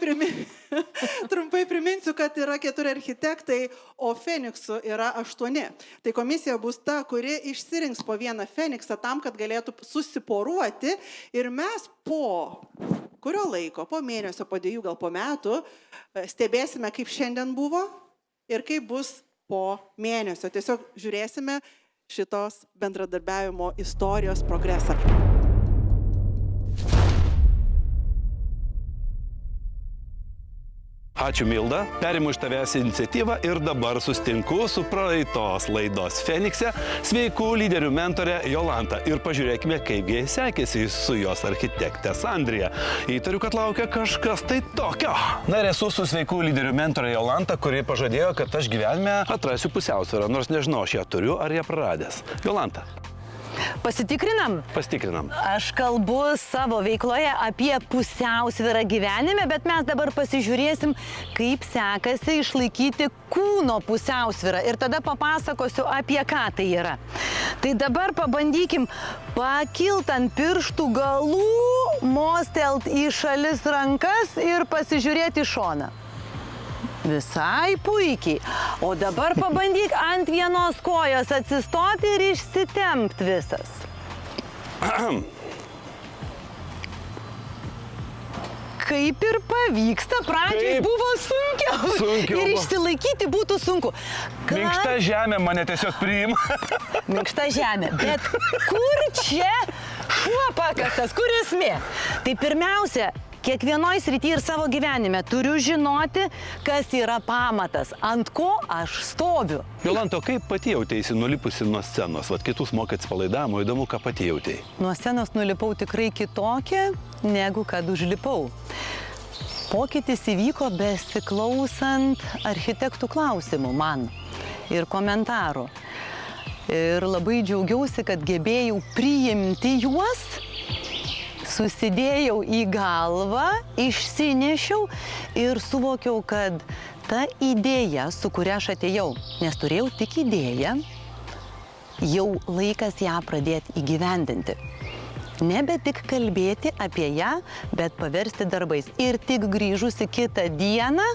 Speaker 4: priminsiu, kad yra 4 architektai, o Feniksų yra 8. Tai komisija bus ta, kuri išsirinks po vieną Feniksą tam, kad galėtų susiporuoti. Ir mes po kurio laiko, po mėnesio, po 2, gal po metų, stebėsime, kaip šiandien buvo ir kaip bus po mėnesio. Tiesiog žiūrėsime šitos bendradarbiavimo istorijos progresą.
Speaker 12: Ačiū Milda, perimu iš tavęs iniciatyvą ir dabar sustinku su praeitos laidos Fenikse sveikų lyderių mentorė Jolanta ir pažiūrėkime, kaip jai sekėsi su jos architektė Sandrija. Įtariu, kad laukia kažkas tai tokio. Na ir esu su sveikų lyderių mentorė Jolanta, kuri pažadėjo, kad aš gyvenime atrasiu pusiausvyrą, nors nežinau, aš ją turiu ar ją praradęs. Jolanta.
Speaker 13: Pasitikrinam?
Speaker 12: Pasitikrinam.
Speaker 13: Aš kalbu savo veikloje apie pusiausvyrą gyvenime, bet mes dabar pasižiūrėsim, kaip sekasi išlaikyti kūno pusiausvyrą. Ir tada papasakosiu, apie ką tai yra. Tai dabar pabandykim pakilt ant pirštų galų, mostelt į šalis rankas ir pasižiūrėti į šoną. Visai puikiai. O dabar pabandyk ant vienos kojos atsistoti ir išsitempt visas. Kaip ir pavyksta, pradžiai buvo sunkiau. Ir išsilaikyti būtų sunku.
Speaker 12: Minkšta žemė mane tiesiog priima.
Speaker 13: Minkšta žemė. Bet kur čia šuo pakastas, kur esmė? Tai pirmiausia, kiekvienoj srity ir savo gyvenime turiu žinoti, kas yra pamatas, ant ko aš stoviu.
Speaker 12: Jolanta, kaip pati jautėsi nulipusi nuo scenos? Vat kitus mokėt palaidavimo, įdomu, ką pati jautėjai.
Speaker 13: Nuo scenos nulipau tikrai kitokia, negu kad užlipau. Pokytis įvyko besiklausant architektų klausimų man ir komentarų. Ir labai džiaugiausi, kad gebėjau priimti juos, susidėjau į galvą, išsinešiau ir suvokiau, kad ta idėja, su kuria aš atėjau, nes turėjau tik idėją, jau laikas ją pradėti įgyvendinti. Nebe tik kalbėti apie ją, bet paversti darbais. Ir tik grįžusi kitą dieną,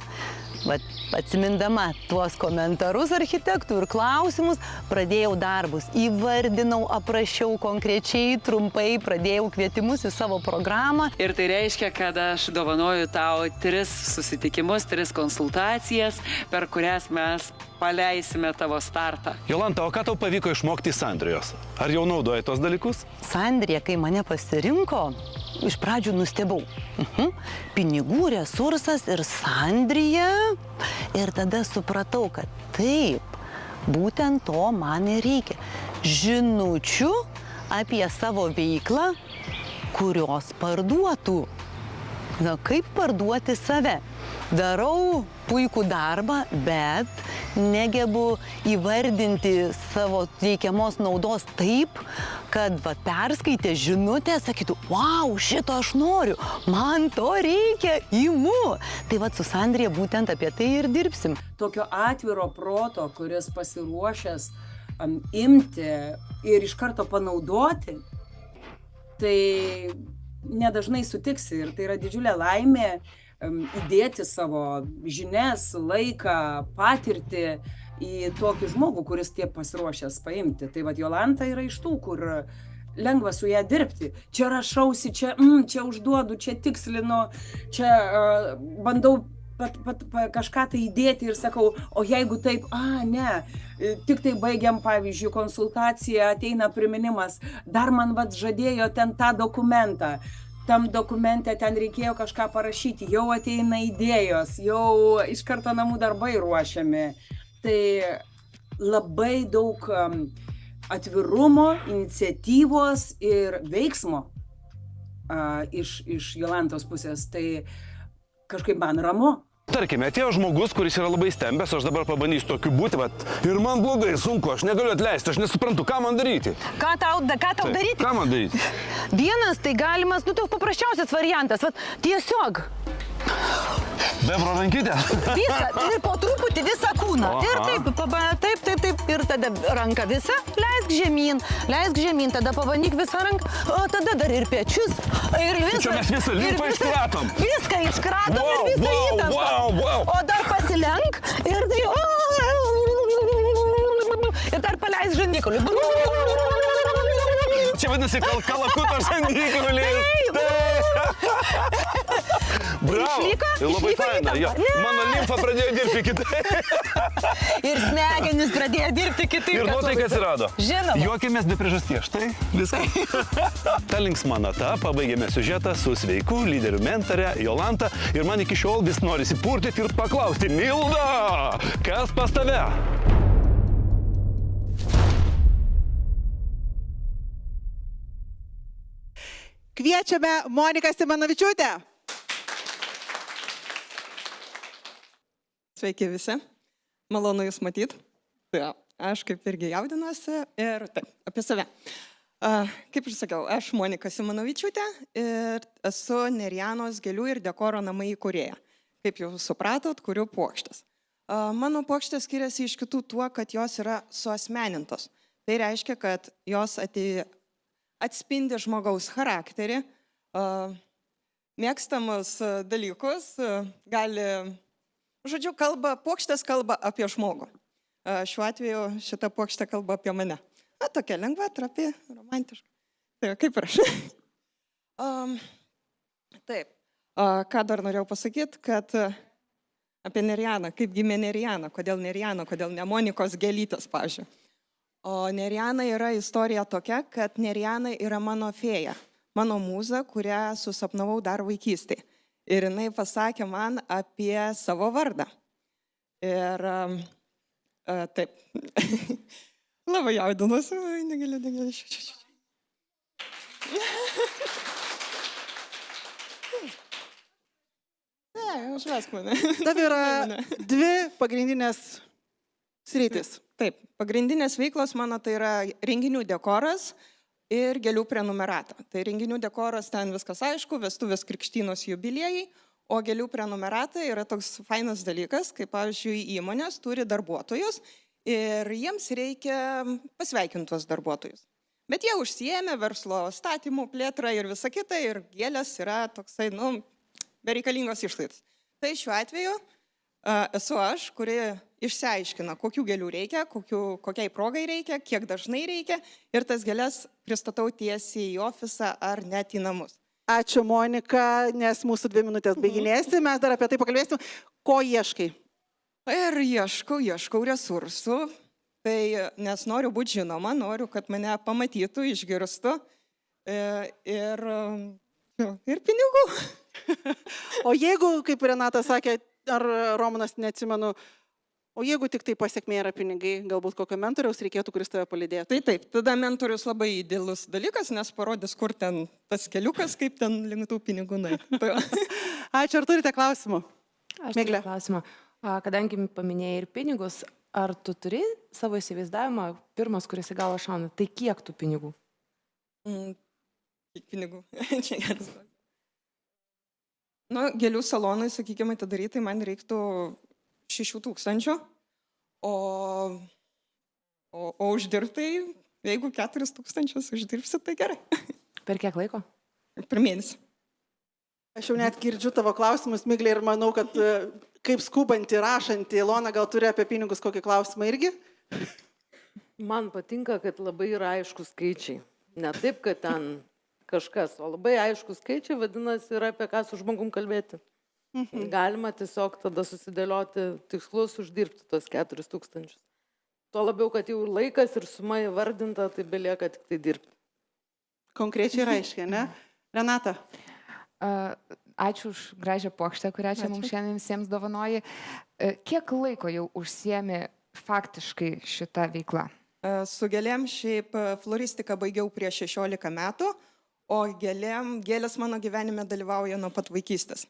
Speaker 13: atsimindama tuos komentarus architektų ir klausimus, pradėjau darbus. Įvardinau, aprašiau konkrečiai, trumpai, pradėjau kvietimus į savo programą.
Speaker 14: Ir tai reiškia, kad aš dovanoju tau 3 susitikimus, 3 konsultacijas, per kurias mes paleisime tavo startą.
Speaker 12: Jolanta, o ką tau pavyko išmokti iš Sandrijos? Ar jau naudoji tos dalykus?
Speaker 13: Sandrija, kai mane pasirinko, iš pradžių nustebau. Pinigų resursas ir Sandrija. Ir tada supratau, kad taip, būtent to man ir reikia. Žinučių apie savo veiklą, kurios parduotų. Na, kaip parduoti save? Darau puikų darbą, bet negebu įvardinti savo teikiamos naudos taip, kad perskaitę žinutę sakytų, wow, šito aš noriu, man to reikia, imu. Tai su Sandrija būtent apie tai ir dirbsim.
Speaker 15: Tokio atviro proto, kuris pasiruošęs imti ir iš karto panaudoti, tai nedažnai sutiksi ir tai yra didžiulė laimė įdėti savo žinias, laiką, patirtį į tokį žmogų, kuris tiek pasiruošęs paimti. Tai Jolanta yra iš tų, kur lengva su ją dirbti. Čia rašausi, čia užduodu, čia tikslinu, čia bandau kažką tai įdėti ir sakau, o jeigu taip, ne, tik tai baigiam, pavyzdžiui, konsultaciją, ateina priminimas, dar man žadėjo ten tą dokumentą. Tam dokumente ten reikėjo kažką parašyti, jau ateina idėjos, jau iš karto namų darbai ruošiami. Tai labai daug atvirumo, iniciatyvos ir veiksmo iš Jolantos pusės. Tai kažkaip man ramu.
Speaker 12: Tarkime, atėjo žmogus, kuris yra labai stembęs, aš dabar pabandysiu tokiu būti, ir man blogai, sunku, aš negaliu atleisti, aš nesuprantu, ką man daryti.
Speaker 13: Ką tau daryti?
Speaker 12: Ką man daryti?
Speaker 13: Vienas tai galimas, toks paprasčiausias variantas, tiesiog.
Speaker 12: Bebro rankytę?
Speaker 13: Visą, ir po truputį visą kūną. Ir taip, ir tada ranką visą, leisk žemyn, tada pabandyk visą ranką, o tada dar ir pečius. Ir visą.
Speaker 12: Čia mes visą limpą iškratom.
Speaker 13: Viską iškratom ir visą įtampą. O dar pasilenk ir dar paleisk žandikauliu.
Speaker 12: Čia vadinasi kalakuto žandikaulis. Bravo, labai faina. Mano limfa pradėjo dirbti kitaip.
Speaker 13: Ir smegenys pradėjo dirbti kitaip.
Speaker 12: Ir nuotaika atsirado.
Speaker 13: Žinoma.
Speaker 12: Juokėmės be priežasties, štai viskas. Ta linksma nata, pabaigėme siužetą su sveiku lyderių mentore Jolanta. Ir man iki šiol vis norisi purtyti ir paklausti, Milda, kas pas tave?
Speaker 4: Kviečiame Moniką Simanavičiūtę.
Speaker 16: Sveiki visi, malonu Jūs matyti. Aš kaip irgi jaudinuosi ir taip, apie save. Kaip ir sakiau, aš Monika Simonovičiūtė ir esu Nerijanos gėlių ir dekoro namai įkūrėja. Kaip jau supratot, kuriu puokštes. Mano puokštės skiriasi iš kitų tuo, kad jos yra suasmenintos. Tai reiškia, kad jos atspindi žmogaus charakterį, mėgstamus dalykus, puokštės kalba apie žmogų. Šiuo atveju šita puokštė kalba apie mane. Tokia lengva, trapi, romantiška. Tai kaip ir aš. Taip. Ką dar norėjau pasakyti, kad apie Nerijaną, kaip gimė Nerijana, kodėl ne Monikos gėlytės, pavyzdžiui. O Nerijana yra istorija tokia, kad Nerijana yra mano fėja, mano mūza, kurią susapnavau dar vaikystėje. Ir jinai pasakė man apie savo vardą. Ir taip. Labai jaudinuosi, negaliu. Užvesk mane.
Speaker 4: Tav yra dvi pagrindinės sritis.
Speaker 16: Taip, pagrindinės veiklos mano tai yra renginių dekoras ir gėlių prenumerata. Tai renginių dekoras ten viskas aišku, vestuvės, krikštynos, jubiliejai, o gėlių prenumerata yra toks fainas dalykas, kaip pavyzdžiui įmonės turi darbuotojus ir jiems reikia pasveikinti tuos darbuotojus. Bet jie užsiėmė verslo statymų, plėtrą ir visą kitą ir gėlės yra toksai, bereikalingos išlaidos. Tai šiuo atveju esu aš, kuri išsiaiškina, kokių gėlių reikia, kokiai progai reikia, kiek dažnai reikia ir tas gėlės pristatau tiesiai į ofisą ar net į namus.
Speaker 4: Ačiū, Monika, nes mūsų 2 minutės baiginėsi, mes dar apie tai pakalbėsim. Ko ieškai?
Speaker 16: Ir ieškau resursų, nes noriu būti žinoma, noriu, kad mane pamatytų, išgirstų ir pinigų.
Speaker 4: O jeigu, kaip Renata sakė, ar Romanas, neatsimenu, o jeigu tik tai pasiekmė yra pinigai, galbūt kokio mentoriaus reikėtų, kuris tave palydėtų?
Speaker 16: Taip, tada mentorius labai idealus dalykas, nes parodys, kur ten tas keliukas, kaip ten link tų pinigų nueiti.
Speaker 4: Ačiū, ar turite klausimų?
Speaker 1: Aš turiu klausimą. Kadangi paminėjai ir pinigus, ar tu turi savo įsivaizdavimą, pirmas, kuris į galvą šauna, tai kiek tų pinigų?
Speaker 16: Kiek pinigų? Čia geras klausimas. Gėlių salonui, sakykime, atidaryti man reiktų 6,000, o uždirbtai, jeigu 4,000 uždirbsi, tai gerai.
Speaker 1: Per kiek laiko?
Speaker 16: Per mėnesį.
Speaker 4: Aš jau net girdžiu tavo klausimus, Miglė, ir manau, kad kaip skubanti, rašanti, Ilona, gal turi apie pinigus kokį klausimą irgi?
Speaker 6: Man patinka, kad labai yra aiškus skaičiai. Ne taip, kad ten kažkas, o labai aiškus skaičiai, vadinasi, yra apie ką su žmogum kalbėti. Galima tiesiog tada susidėlioti tikslus, uždirbti tos 4,000. Tuo labiau, kad jau ir laikas, ir suma įvardinta, tai belieka tik tai dirbti.
Speaker 4: Konkrečiai reiškia, ne? Renata.
Speaker 5: Ačiū už gražią puokštę, kurią čia mums šiandien visiems dovanoji. Kiek laiko jau užsiemi faktiškai šitą veiklą?
Speaker 16: Su gėlėm šiaip floristiką baigiau prieš 16 metų, o gėlės mano gyvenime dalyvauja nuo pat vaikystės.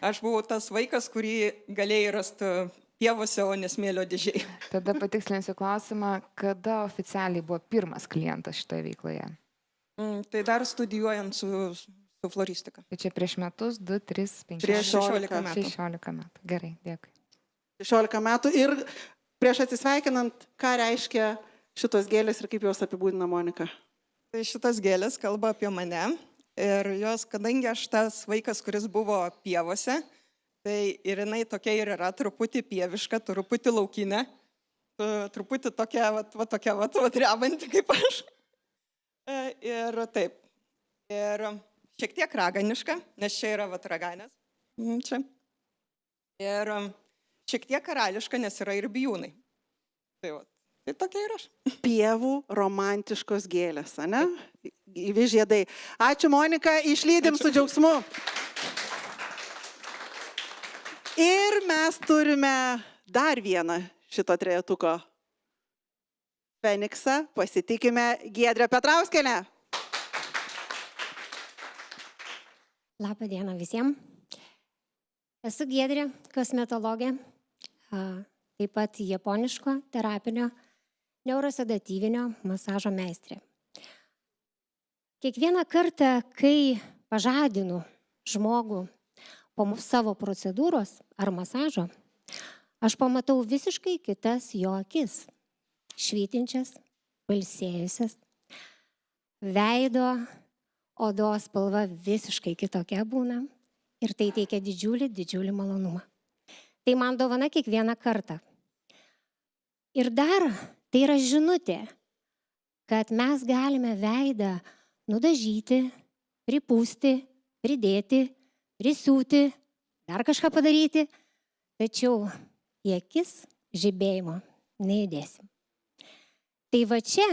Speaker 16: Aš buvau tas vaikas, kurį galėjai rasti pievose, o nesmėlio dėžiai.
Speaker 5: Tada patikslinsiu klausimą, kada oficialiai buvo pirmas klientas šitoje veikloje?
Speaker 16: Tai dar studijuojant su floristika.
Speaker 5: Tai čia prieš metus, 2, 3, 5,
Speaker 16: prieš 16 metų.
Speaker 5: 16 metų. Gerai, dėkui.
Speaker 4: 16 metų ir prieš atsisveikinant, ką reiškia šitos gėlės ir kaip jos apibūdina Monika?
Speaker 16: Tai šitas gėlės kalba apie mane ir jos, kadangi aš tas vaikas, kuris buvo pievose, tai ir jinai tokia ir yra, truputį pieviška, truputį laukinė, truputį tokia rebanti kaip aš. Ir taip. Ir šiek tiek raganiška, nes čia yra raganės. Čia. Ir šiek tiek karališka, nes yra ir bijūnai. Tai tokia ir aš.
Speaker 4: Pievų romantiškos gėlės, ne? Gyvi žiedai. Ačiū, Monika, išlydim su džiaugsmu. Ir mes turime dar vieną šito trejetuko Feniksą. Pasitikime Giedrę Petrauskienę.
Speaker 17: Labą dieną visiems. Esu Giedrė, kosmetologė, taip pat japoniško terapinio neurosedatyvinio masažo meistrė. kiekvieną kartą, kai pažadinu žmogų po savo procedūros ar masažo, aš pamatau visiškai kitas jo akis. Švytinčias, pailsėjusias. Veido, odos spalva visiškai kitokia būna. Ir tai teikia didžiulį malonumą. Tai man dovana kiekvieną kartą. Ir dar tai yra žinutė, kad mes galime veidą nudažyti, pripūsti, pridėti, prisiūti, dar kažką padaryti, tačiau į akis žibėjimo neįdėsim. Tai va čia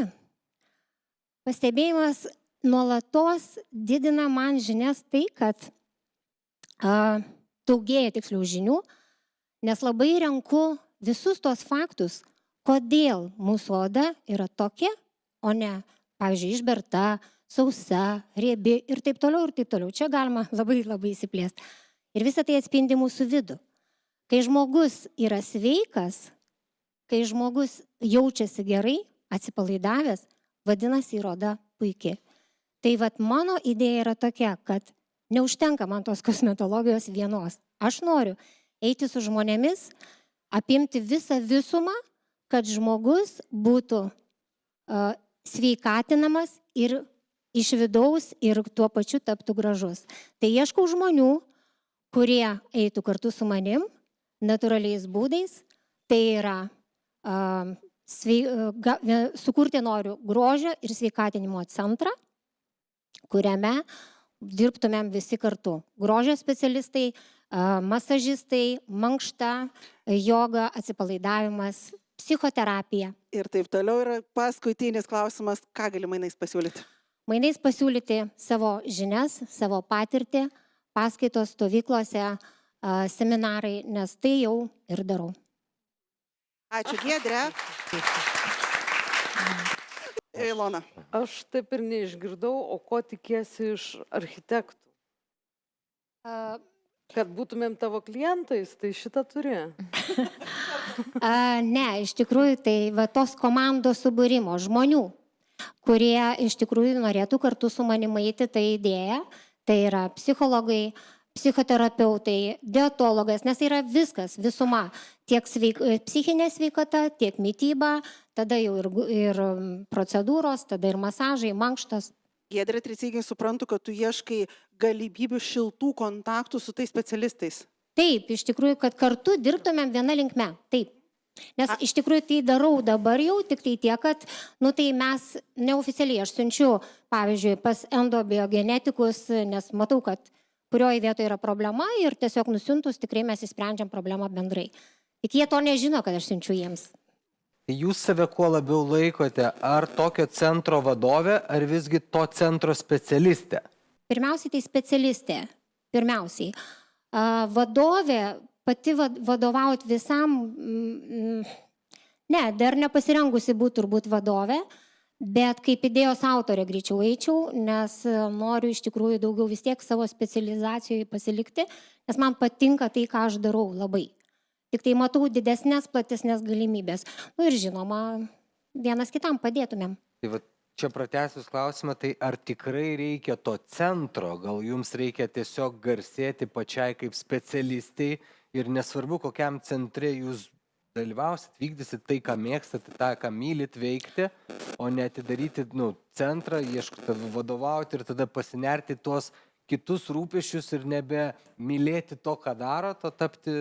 Speaker 17: pastebėjimas nuolatos didina man žinias tai, kad daugėja tiksliau žinių, nes labai renku visus tos faktus, kodėl mūsų oda yra tokia, o ne, pavyzdžiui, išberta, sausa, riebi ir taip toliau, ir taip toliau. Čia galima labai įsiplėsti. Ir visą tai atspindi mūsų vidų. Kai žmogus yra sveikas, kai žmogus jaučiasi gerai, atsipalaidavęs, vadinasi, ir oda puikiai. Tai vat mano idėja yra tokia, kad neužtenka man tos kosmetologijos vienos. Aš noriu eiti su žmonėmis, apimti visą visumą, kad žmogus būtų sveikatinamas ir iš vidaus ir tuo pačiu taptų gražus. Tai ieškau žmonių, kurie eitų kartu su manim, natūraliais būdais. Tai yra sukurti noriu grožio ir sveikatinimo centrą, kuriame dirbtumėm visi kartu. Grožio specialistai, masažistai, mankšta, joga, atsipalaidavimas, psichoterapija.
Speaker 4: Ir taip toliau. Ir paskutinis klausimas, ką gali mainais pasiūlyti?
Speaker 17: Mainais pasiūlyti savo žinias, savo patirtį, paskaitos stovyklose, seminarai, nes tai jau ir darau.
Speaker 4: Ačiū, Giedrė. Ilona.
Speaker 6: Aš taip ir neišgirdau, o ko tikiesi iš architektų? Kad būtumėm tavo klientais, tai šitą turi.
Speaker 17: Ne, iš tikrųjų tai va tos komandos subūrimo žmonių, kurie iš tikrųjų norėtų kartu su manimi eiti tą idėją. Tai yra psichologai, psichoterapeutai, dietologas, nes tai yra viskas, visuma. Tiek psichinė sveikata, tiek mityba, tada jau ir procedūros, tada ir masažai, mankštos.
Speaker 4: Giedrė, teisingai suprantu, kad tu ieškai galimybių šiltų kontaktų su tais specialistais.
Speaker 17: Taip, iš tikrųjų, kad kartu dirbtumėm viena linkme. Taip. Nes iš tikrųjų tai darau dabar jau, tik tai tiek, kad, tai mes neoficialiai aš siunčiu, pavyzdžiui, pas endobiogenetikus, nes matau, kad kurioje vietoje yra problema ir tiesiog nusiuntus tikrai mes įsprendžiam problemą bendrai. Tik jie to nežino, kad aš siunčiu jiems.
Speaker 2: Jūs save kuo labiau laikote, ar tokio centro vadovė, ar visgi to centro specialistė?
Speaker 17: Pirmiausiai tai specialistė. Pirmiausiai. Vadovė, pati vadovaut visam, dar nepasirengusi būti turbūt vadovė, bet kaip idėjos autorė greičiau eičiau, nes noriu iš tikrųjų daugiau vis tiek savo specializacijoje pasilikti, nes man patinka tai, ką aš darau labai. Tik tai matau didesnės, platesnės galimybės. Ir žinoma, vienas kitam padėtumėm.
Speaker 2: Tai va, čia pratęsius klausimą, tai ar tikrai reikia to centro? Gal jums reikia tiesiog garsėti pačiai kaip specialistai ir nesvarbu, kokiam centre jūs dalyvausit, vykdysit tai, ką mėgstate, tą, ką mylit veikti, o ne atidaryti centrą, ieškoti vadovauti ir tada pasinerti tuos kitus rūpesčius ir nebe mylėti to, ką daro, to tapti,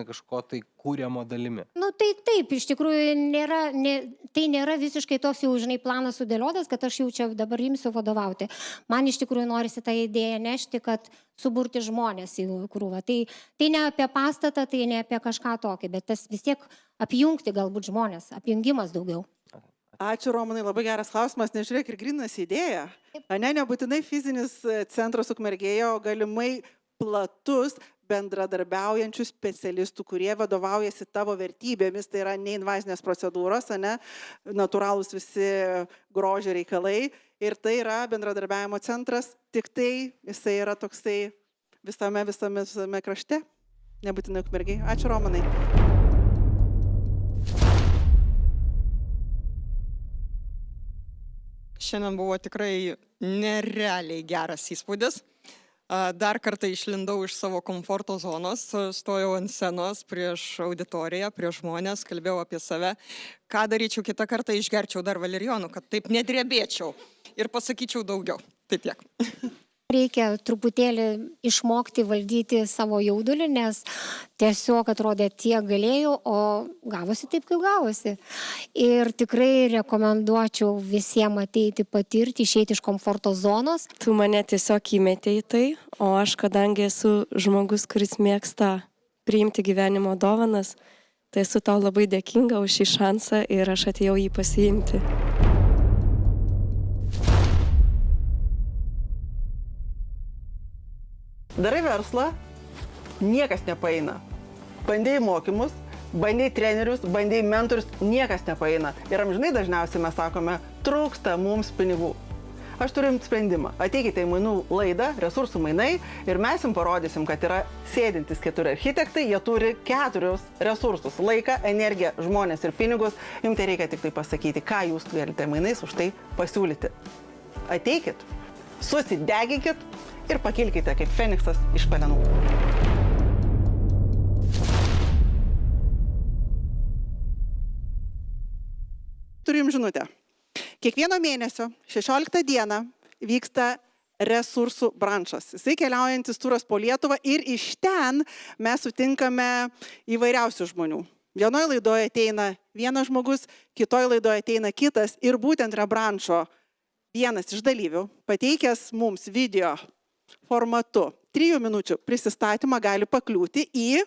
Speaker 2: kažko tai kūriamo dalimi.
Speaker 17: Tai taip, iš tikrųjų tai nėra visiškai toks jau, planas sudėliotas, kad aš jau čia dabar imsiu vadovauti. Man iš tikrųjų norisi tą idėją nešti, kad suburti žmonės į krūvą. Tai ne apie pastatą, tai ne apie kažką tokį, bet tas vis tiek apjungti galbūt žmonės, apjungimas daugiau.
Speaker 4: Ačiū, Romanai, labai geras klausimas, nežiūrėk ir grinas idėja. Nebūtinai fizinis centras Ukmergėje, o galimai platus bendradarbiaujančių specialistų, kurie vadovaujasi tavo vertybėmis, tai yra neinvazinės procedūros, natūralūs visi grožio reikalai. Ir tai yra bendradarbiavimo centras, tik tai jisai yra toksai visame krašte, nebūtinai Ukmergėje. Ačiū, Romanai.
Speaker 16: Šiandien buvo tikrai nerealiai geras įspūdis. Dar kartą išlindau iš savo komforto zonos, stojau ant scenos prieš auditoriją, prieš žmonės, kalbėjau apie save. Ką daryčiau kitą kartą, išgerčiau dar valerijonų, kad taip nedrebėčiau ir pasakyčiau daugiau. Tai tiek.
Speaker 17: Reikia truputėlį išmokti valdyti savo jaudulį, nes tiesiog atrodė tiek galėjau, o gavosi taip, kaip gavosi. Ir tikrai rekomenduočiau visiems ateiti patirti, išeiti iš komforto zonos.
Speaker 11: Tu mane tiesiog įmetė į tai, o aš, kadangi esu žmogus, kuris mėgsta priimti gyvenimo dovanas, tai esu tau labai dėkinga už šį šansą ir aš atėjau jį pasiimti.
Speaker 18: Darai verslą, niekas nepaeina. Bandėjai mokymus, bandėjai trenerius, bandėjai mentorius, niekas nepaeina. Ir amžinai dažniausiai mes sakome, trūksta mums pinigų. Aš turiu jums sprendimą. Ateikite į mainų laidą, resursų mainai, ir mes jums parodysim, kad yra sėdintys 4 architektai, jie turi 4 resursus - laiką, energiją, žmonės ir pinigus. Jums tai reikia tik tai pasakyti, ką jūs galite mainais už tai pasiūlyti. Ateikit, susideginkit ir pakilkite kaip Feniksas iš pelenų.
Speaker 4: Turim žinutę. Kiekvieno mėnesio 16 dieną vyksta resursų brančas. Jisai keliaujantis turas po Lietuvą ir iš ten mes sutinkame įvairiausių žmonių. Vienoje laidoje ateina vienas žmogus, kitoje laidoje ateina kitas ir būtent rebrančo vienas iš dalyvių, pateikęs mums video formatu 3 minučių prisistatymą, gali pakliūti į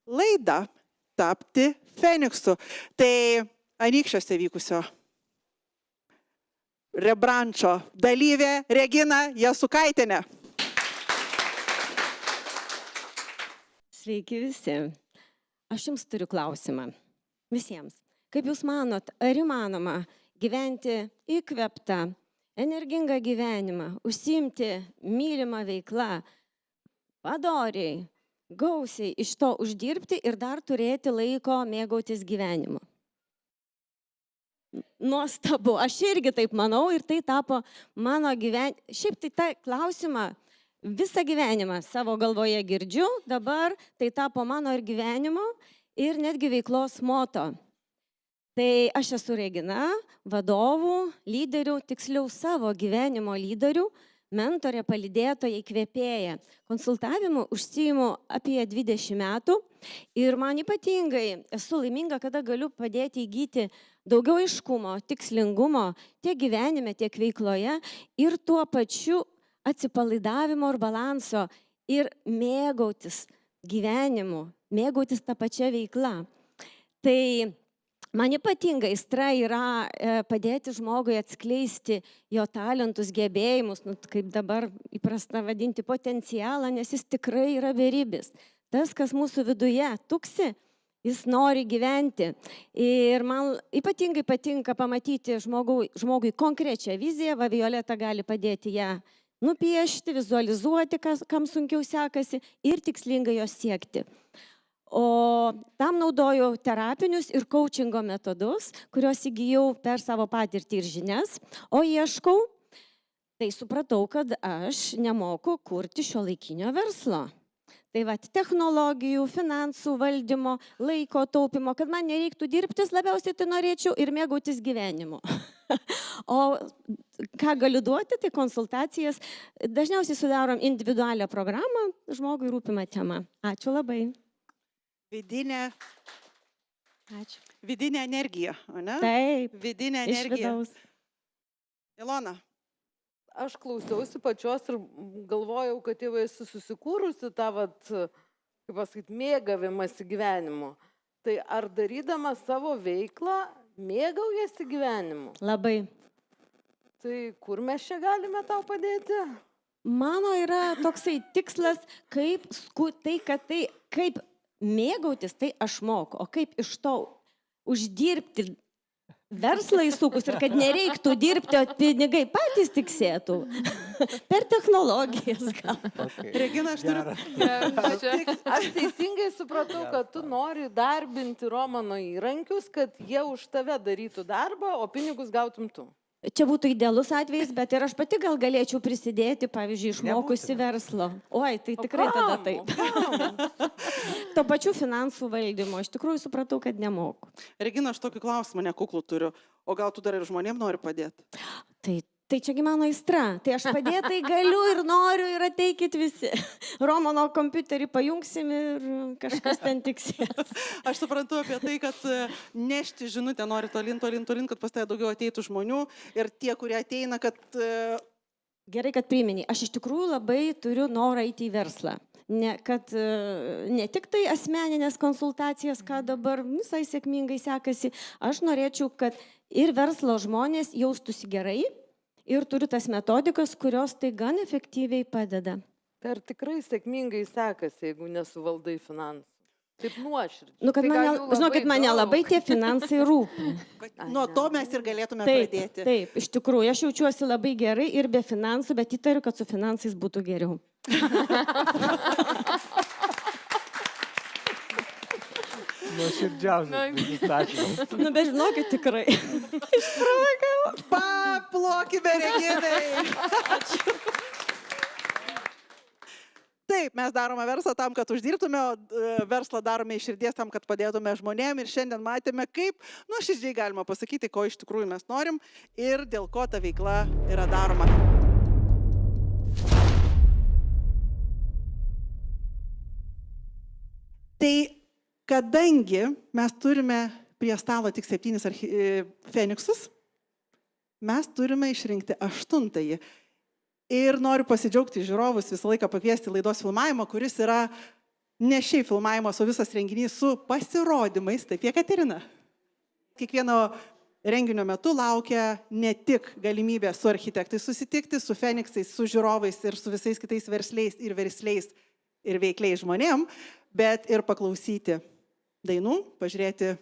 Speaker 4: laidą tapti Feniksu. Tai Anykščiuose vykusio rebrančo dalyvė Regina Jasukaitienė.
Speaker 3: Sveiki visi. Aš jums turiu klausimą. Visiems. Kaip jūs manot, ar įmanoma gyventi įkvėptą, energingą gyvenimą, užsiimti mylimą veiklą, padoriai, gausiai iš to uždirbti ir dar turėti laiko mėgautis gyvenimu? Nuostabu, aš irgi taip manau ir tai tapo mano gyvenimu. Šiaip tai tą klausimą visą gyvenimą savo galvoje girdžiu, dabar tai tapo mano ir gyvenimo ir netgi veiklos moto. Tai aš esu Regina, vadovų, lyderių, tiksliau savo gyvenimo lyderių, mentorė, palydėtoja, įkvėpėja. Konsultavimu užsiimu apie 20 metų ir man ypatingai esu laiminga, kada galiu padėti įgyti daugiau aiškumo, tikslingumo tiek gyvenime, tiek veikloje ir tuo pačiu atsipalaidavimo ir balanso ir mėgautis gyvenimu, mėgautis tą pačią veiklą. Tai man ypatinga aistra yra padėti žmogui atskleisti jo talentus, gebėjimus, kaip dabar įprasta vadinti, potencialą, nes jis tikrai yra beribis. Tas, kas mūsų viduje tuksi, jis nori gyventi. Ir man ypatingai patinka pamatyti žmogui konkrečią viziją, va Violeta gali padėti ją nupiešti, vizualizuoti, kam sunkiau sekasi ir tikslingai jos siekti. O tam naudoju terapinius ir coachingo metodus, kuriuos įgijau per savo patirtį ir žinias, o ieškau, tai supratau, kad aš nemoku kurti šiuolaikinio verslo. Tai va, technologijų, finansų valdymo, laiko taupimo, kad man nereiktų dirbtis, labiausiai tai norėčiau ir mėgautis gyvenimu. O ką galiu duoti, tai konsultacijas. Dažniausiai sudarom individualią programą žmogui rūpimą temą. Ačiū labai.
Speaker 4: Vidinė energija, o ne?
Speaker 3: Taip.
Speaker 4: Vidinė
Speaker 3: Iš
Speaker 4: energija.
Speaker 3: vidaus.
Speaker 4: Ilona.
Speaker 6: Aš klausiausi pačios ir galvojau, kad jau esi susikūrusi tą, kaip pasakyti, mėgavimąsi gyvenimu. Tai ar darydama savo veiklą mėgaujasi gyvenimu?
Speaker 3: Labai.
Speaker 6: Tai kur mes čia galime tau padėti?
Speaker 3: Mano yra toksai tikslas, kaip mėgautis, tai aš moku, o kaip iš to uždirbti verslą įsukus ir kad nereiktų dirbti, o pinigai patys tiksėtų. Per technologijas gal.
Speaker 4: Regina, aš turiu.
Speaker 6: Aš teisingai supratau, kad tu nori darbinti Romano įrankius, kad jie už tave darytų darbą, o pinigus gautum tu.
Speaker 3: Čia būtų idealus atvejis, bet ir aš pati gal galėčiau prisidėti, pavyzdžiui, išmokusi verslo. Oi, tai tikrai tada taip. To pačiu finansų valdymo. Iš tikrųjų supratau, kad nemoku.
Speaker 4: Regina, aš tokį klausimą nekuklų turiu. O gal tu dar ir žmonėm nori padėti?
Speaker 3: Tai čiagi mano aistra. Tai aš padėtai galiu ir noriu ir ateikit visi. Romano kompiuterį pajungsim ir kažkas ten tiksės.
Speaker 4: Aš suprantu apie tai, kad nešti žinutę nori tolin, kad pas tave daugiau ateitų žmonių ir tie, kurie ateina, kad...
Speaker 3: Gerai, kad primeni. Aš iš tikrųjų labai turiu norą eiti į verslą. Ne tik tai asmeninės konsultacijas, ką dabar visai sėkmingai sekasi, aš norėčiau, kad ir verslo žmonės jaustųsi gerai ir turiu tas metodikas, kurios tai gan efektyviai padeda.
Speaker 6: Tai ar tikrai sėkmingai sekasi, jeigu nesuvaldai finansų? Taip nuoširdžiai.
Speaker 3: Žinokit, mane labai tie finansai rūpi.
Speaker 4: Nuo to mes ir galėtume pradėti.
Speaker 3: Taip, iš tikrųjų, aš jaučiuosi labai gerai ir be finansų, bet įtariu, kad su finansais būtų geriau.
Speaker 2: Nuoširdžiausias prisistatymas.
Speaker 3: Bet žinokit, tikrai.
Speaker 4: Paplokime Reginai. Taip, mes darome verslą tam, kad uždirbtume, o verslą darome iš širdies tam, kad padėtume žmonėm. Ir šiandien matėme, kaip nuoširdžiai galima pasakyti, ko iš tikrųjų mes norim ir dėl ko ta veikla yra daroma. Tai kadangi mes turime prie stalo tik 7 feniksus, mes turime išrinkti 8. Ir noriu pasidžiaugti žiūrovus visą laiką pakviesti laidos filmavimą, kuris yra ne šiaip filmavimas, o visas renginys su pasirodymais. Taip, Jekaterina. Kiekvieno renginio metu laukia ne tik galimybė su architektais susitikti, su feniksais, su žiūrovais ir su visais kitais versliais ir veikliais žmonėm, bet ir paklausyti dainų, pažiūrėti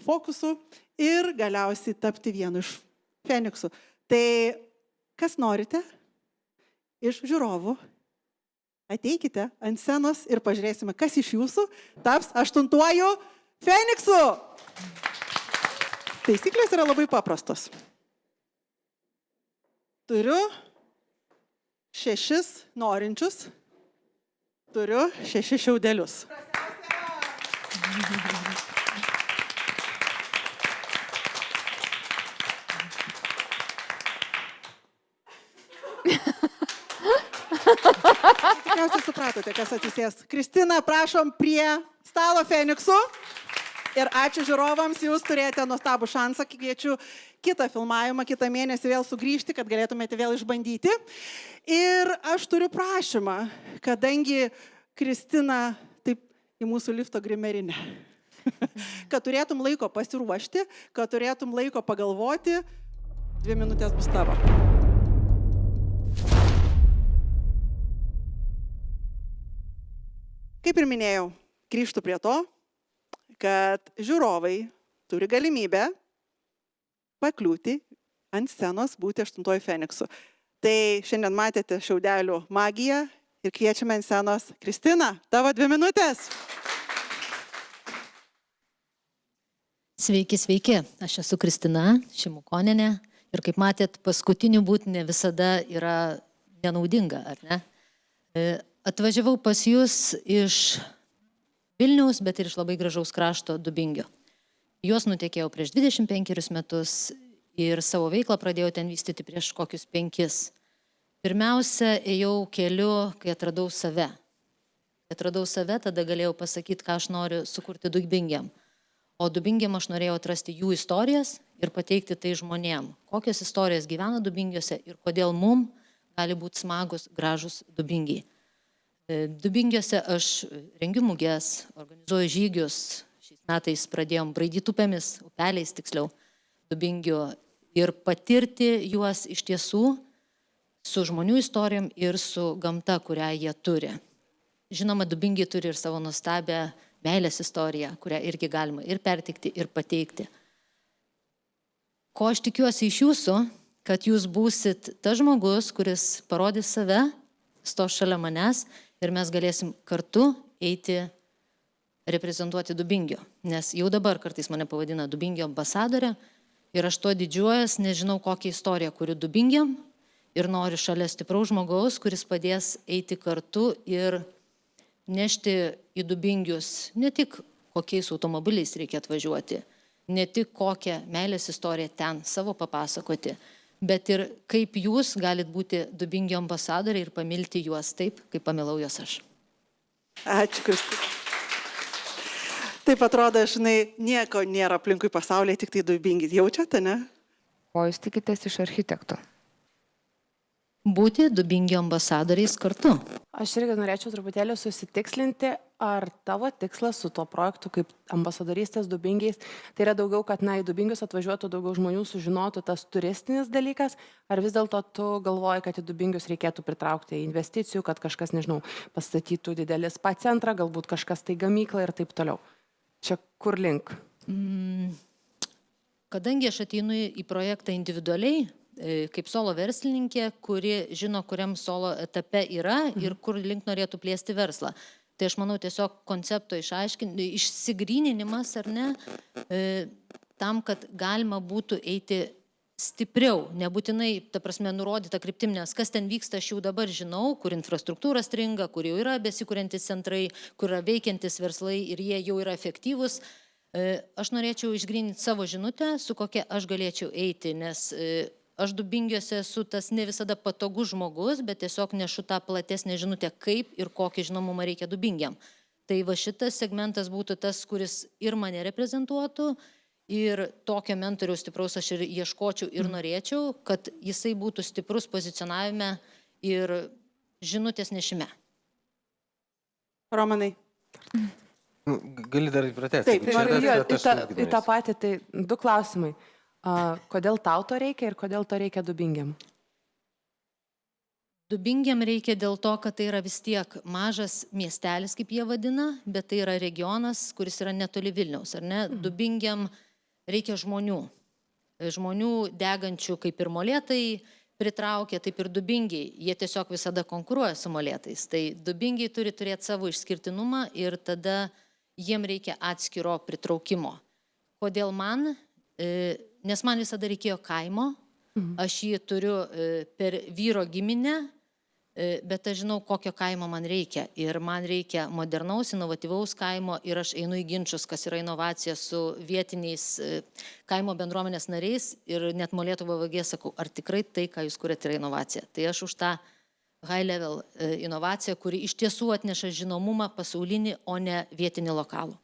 Speaker 4: fokusų ir galiausiai tapti vienu iš feniksų. Tai kas norite iš žiūrovų, ateikite ant scenos ir pažiūrėsime, kas iš jūsų taps 8 feniksu. Taisyklės yra labai paprastos. Turiu 6 norinčius, turiu 6 šiaudelius. Tikriausiai supratote, kas atsisės. Kristina, prašom prie stalo feniksų. Ir ačiū žiūrovams, jūs turėjote nuostabų šansą. Kviečiu kitą filmavimą, kitą mėnesį vėl sugrįžti, kad galėtumėte vėl išbandyti. Ir aš turiu prašymą, kadangi Kristina taip į mūsų lifto grimerinę, kad turėtum laiko pasiruošti, kad turėtum laiko pagalvoti, 2 minutės bus tavo. Kaip ir minėjau, grįžtu prie to, kad žiūrovai turi galimybę pakliūti ant scenos, būti 8 feniksu. Tai šiandien matėte šiaudelių magiją ir kviečiame ant scenos Kristina, tavo 2 minutės.
Speaker 19: Sveiki, sveiki. Aš esu Kristina Šimukonienė ir kaip matėt, paskutiniu būti ne visada yra nenaudinga, ar ne? Atvažiavau pas jūs iš Vilniaus, bet ir iš labai gražaus krašto Dubingio. Juos nutekėjau prieš 25 metus ir savo veiklą pradėjau ten vystyti prieš kokius 5. Pirmiausia, ėjau keliu, kai atradau save. Atradau save, tada galėjau pasakyti, ką aš noriu sukurti Dubingiam. O Dubingiam aš norėjau atrasti jų istorijas ir pateikti tai žmonėm. Kokios istorijos gyvena Dubingiuose ir kodėl mum gali būti smagus, gražus Dubingiai. Dubingiuose aš rengiu muges, organizuoju žygius. Šiais metais pradėjom braidyti upėmis, upeliais tiksliau, Dubingių ir patirti juos iš tiesų su žmonių istorijom ir su gamta, kurią jie turi. Žinoma, Dubingiai turi ir savo nuostabią meilės istoriją, kurią irgi galima ir perteikti, ir pateikti. Ko aš tikiuosi iš jūsų, kad jūs būsit tas žmogus, kuris parodys save, stos šalia manęs, ir mes galėsim kartu eiti reprezentuoti Dubingio. Nes jau dabar kartais mane pavadina Dubingio ambasadorė Ir aš tuo didžiuojas, nežinau kokią istoriją kuriu Dubingiam ir noriu šalia stipraus žmogaus, kuris padės eiti kartu ir nešti į Dubingius ne tik kokiais automobiliais reikia atvažiuoti, ne tik kokią meilės istoriją ten savo papasakoti, bet ir kaip jūs galit būti Dubingio ambasadoriai ir pamilti juos taip, kaip pamilau juos aš.
Speaker 4: Ačiū, Kristina. Taip atrodo, žinai, nieko nėra aplinkui pasaulyje, tik tai Dubingi. Jaučiate, ne?
Speaker 5: Ko jūs tikitės iš architektų?
Speaker 19: Būti Dubingio ambasadoriais kartu.
Speaker 1: Aš irgi norėčiau truputėlį susitikslinti, ar tavo tikslas su tuo projektu kaip ambasadorystės Dubingiais, tai yra daugiau, kad į Dubingius atvažiuotų daugiau žmonių, sužinotų tas turistinis dalykas, ar vis dėlto tu galvoji, kad į Dubingius reikėtų pritraukti investicijų, kad kažkas, nežinau, pastatytų didelį spa centrą, galbūt kažkas tai gamyklą ir taip toliau. Čia kur link?
Speaker 19: Kadangi aš ateinu į projektą individualiai, kaip solo verslininkė, kuri žino, kuriam solo etape yra ir kur link norėtų plėsti verslą. Tai aš manau tiesiog koncepto išsigryninimas, ar ne, tam, kad galima būtų eiti stipriau, nebūtinai, ta prasme, nurodyta kryptim, nes kas ten vyksta, aš jau dabar žinau, kur infrastruktūra stringa, kur jau yra besikuriantis centrai, kur yra veikiantis verslai ir jie jau yra efektyvūs. Aš norėčiau išgryninti savo žinutę, su kokia aš galėčiau eiti, nes aš Dubingiuose esu tas ne visada patogus žmogus, bet tiesiog nešu tą platesnę žinutę, kaip ir kokį žinomumą reikia Dubingiam. Tai va šitas segmentas būtų tas, kuris ir mane reprezentuotų, ir tokio mentoriaus stipraus aš ir ieškočiau ir norėčiau, kad jisai būtų stiprus pozicionavime ir žinutės nešime.
Speaker 4: Romanai.
Speaker 2: Gali dar pratęsti.
Speaker 1: Taip, į tą patį, tai 2 klausimai. Kodėl tau to reikia ir kodėl to reikia Dubingiam?
Speaker 19: Dubingiam reikia dėl to, kad tai yra vis tiek mažas miestelis, kaip jie vadina, bet tai yra regionas, kuris yra netoli Vilniaus, ar ne? Dubingiam reikia žmonių. Žmonių degančių kaip ir molėtai pritraukia, taip ir Dubingiai. Jie tiesiog visada konkuruoja su molėtais. Tai Dubingiai turi turėti savo išskirtinumą ir tada jiem reikia atskiro pritraukimo. Kodėl man? Nes man visada reikėjo kaimo. Aš jį turiu per vyro giminę, bet aš žinau, kokio kaimo man reikia. Ir man reikia modernaus, inovatyvaus kaimo ir aš einu į ginčius, kas yra inovacija su vietiniais kaimo bendruomenės nariais ir net Molėtų VVG sakau, ar tikrai tai, ką jūs kuriate, yra inovacija. Tai aš už tą high level inovaciją, kuri iš tiesų atneša žinomumą pasaulinį, o ne vietinį lokalų.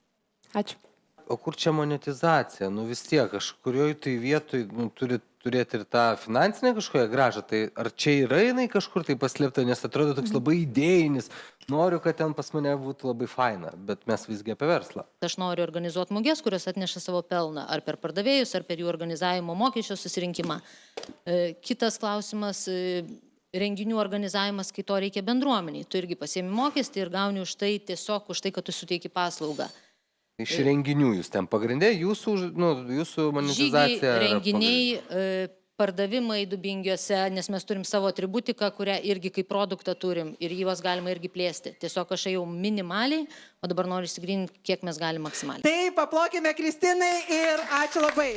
Speaker 1: Ačiū.
Speaker 2: O kur čia monetizacija? Nu vis tiek, kažkurioj tai vietoj turi turėti ir tą finansinę kažkokią gražą. Tai ar čia yra jinai kažkur tai paslėpta, nes atrodo toks labai idėjinis. Noriu, kad ten pas mane būtų labai faina, bet mes visgi apie verslą.
Speaker 19: Aš noriu organizuoti mugės, kurios atneša savo pelną, ar per pardavėjus, ar per jų organizavimo mokesčio susirinkimą. Kitas klausimas, renginių organizavimas, kai to reikia bendruomeniai. Tu irgi pasiemi mokestį ir gauni už tai tiesiog už tai, kad tu suteiki paslaugą.
Speaker 2: Iš renginių jūs ten pagrindė, jūsų monetizacija?
Speaker 19: Žygiai, renginiai, pardavimai Dubingiuose, nes mes turim savo atributiką, kurią irgi kaip produktą turim ir juos galima irgi plėsti. Tiesiog aš ėjau minimaliai, o dabar noriu įsigryninti, kiek mes galim maksimaliai.
Speaker 4: Taip, aplokime Kristinai ir ačiū labai.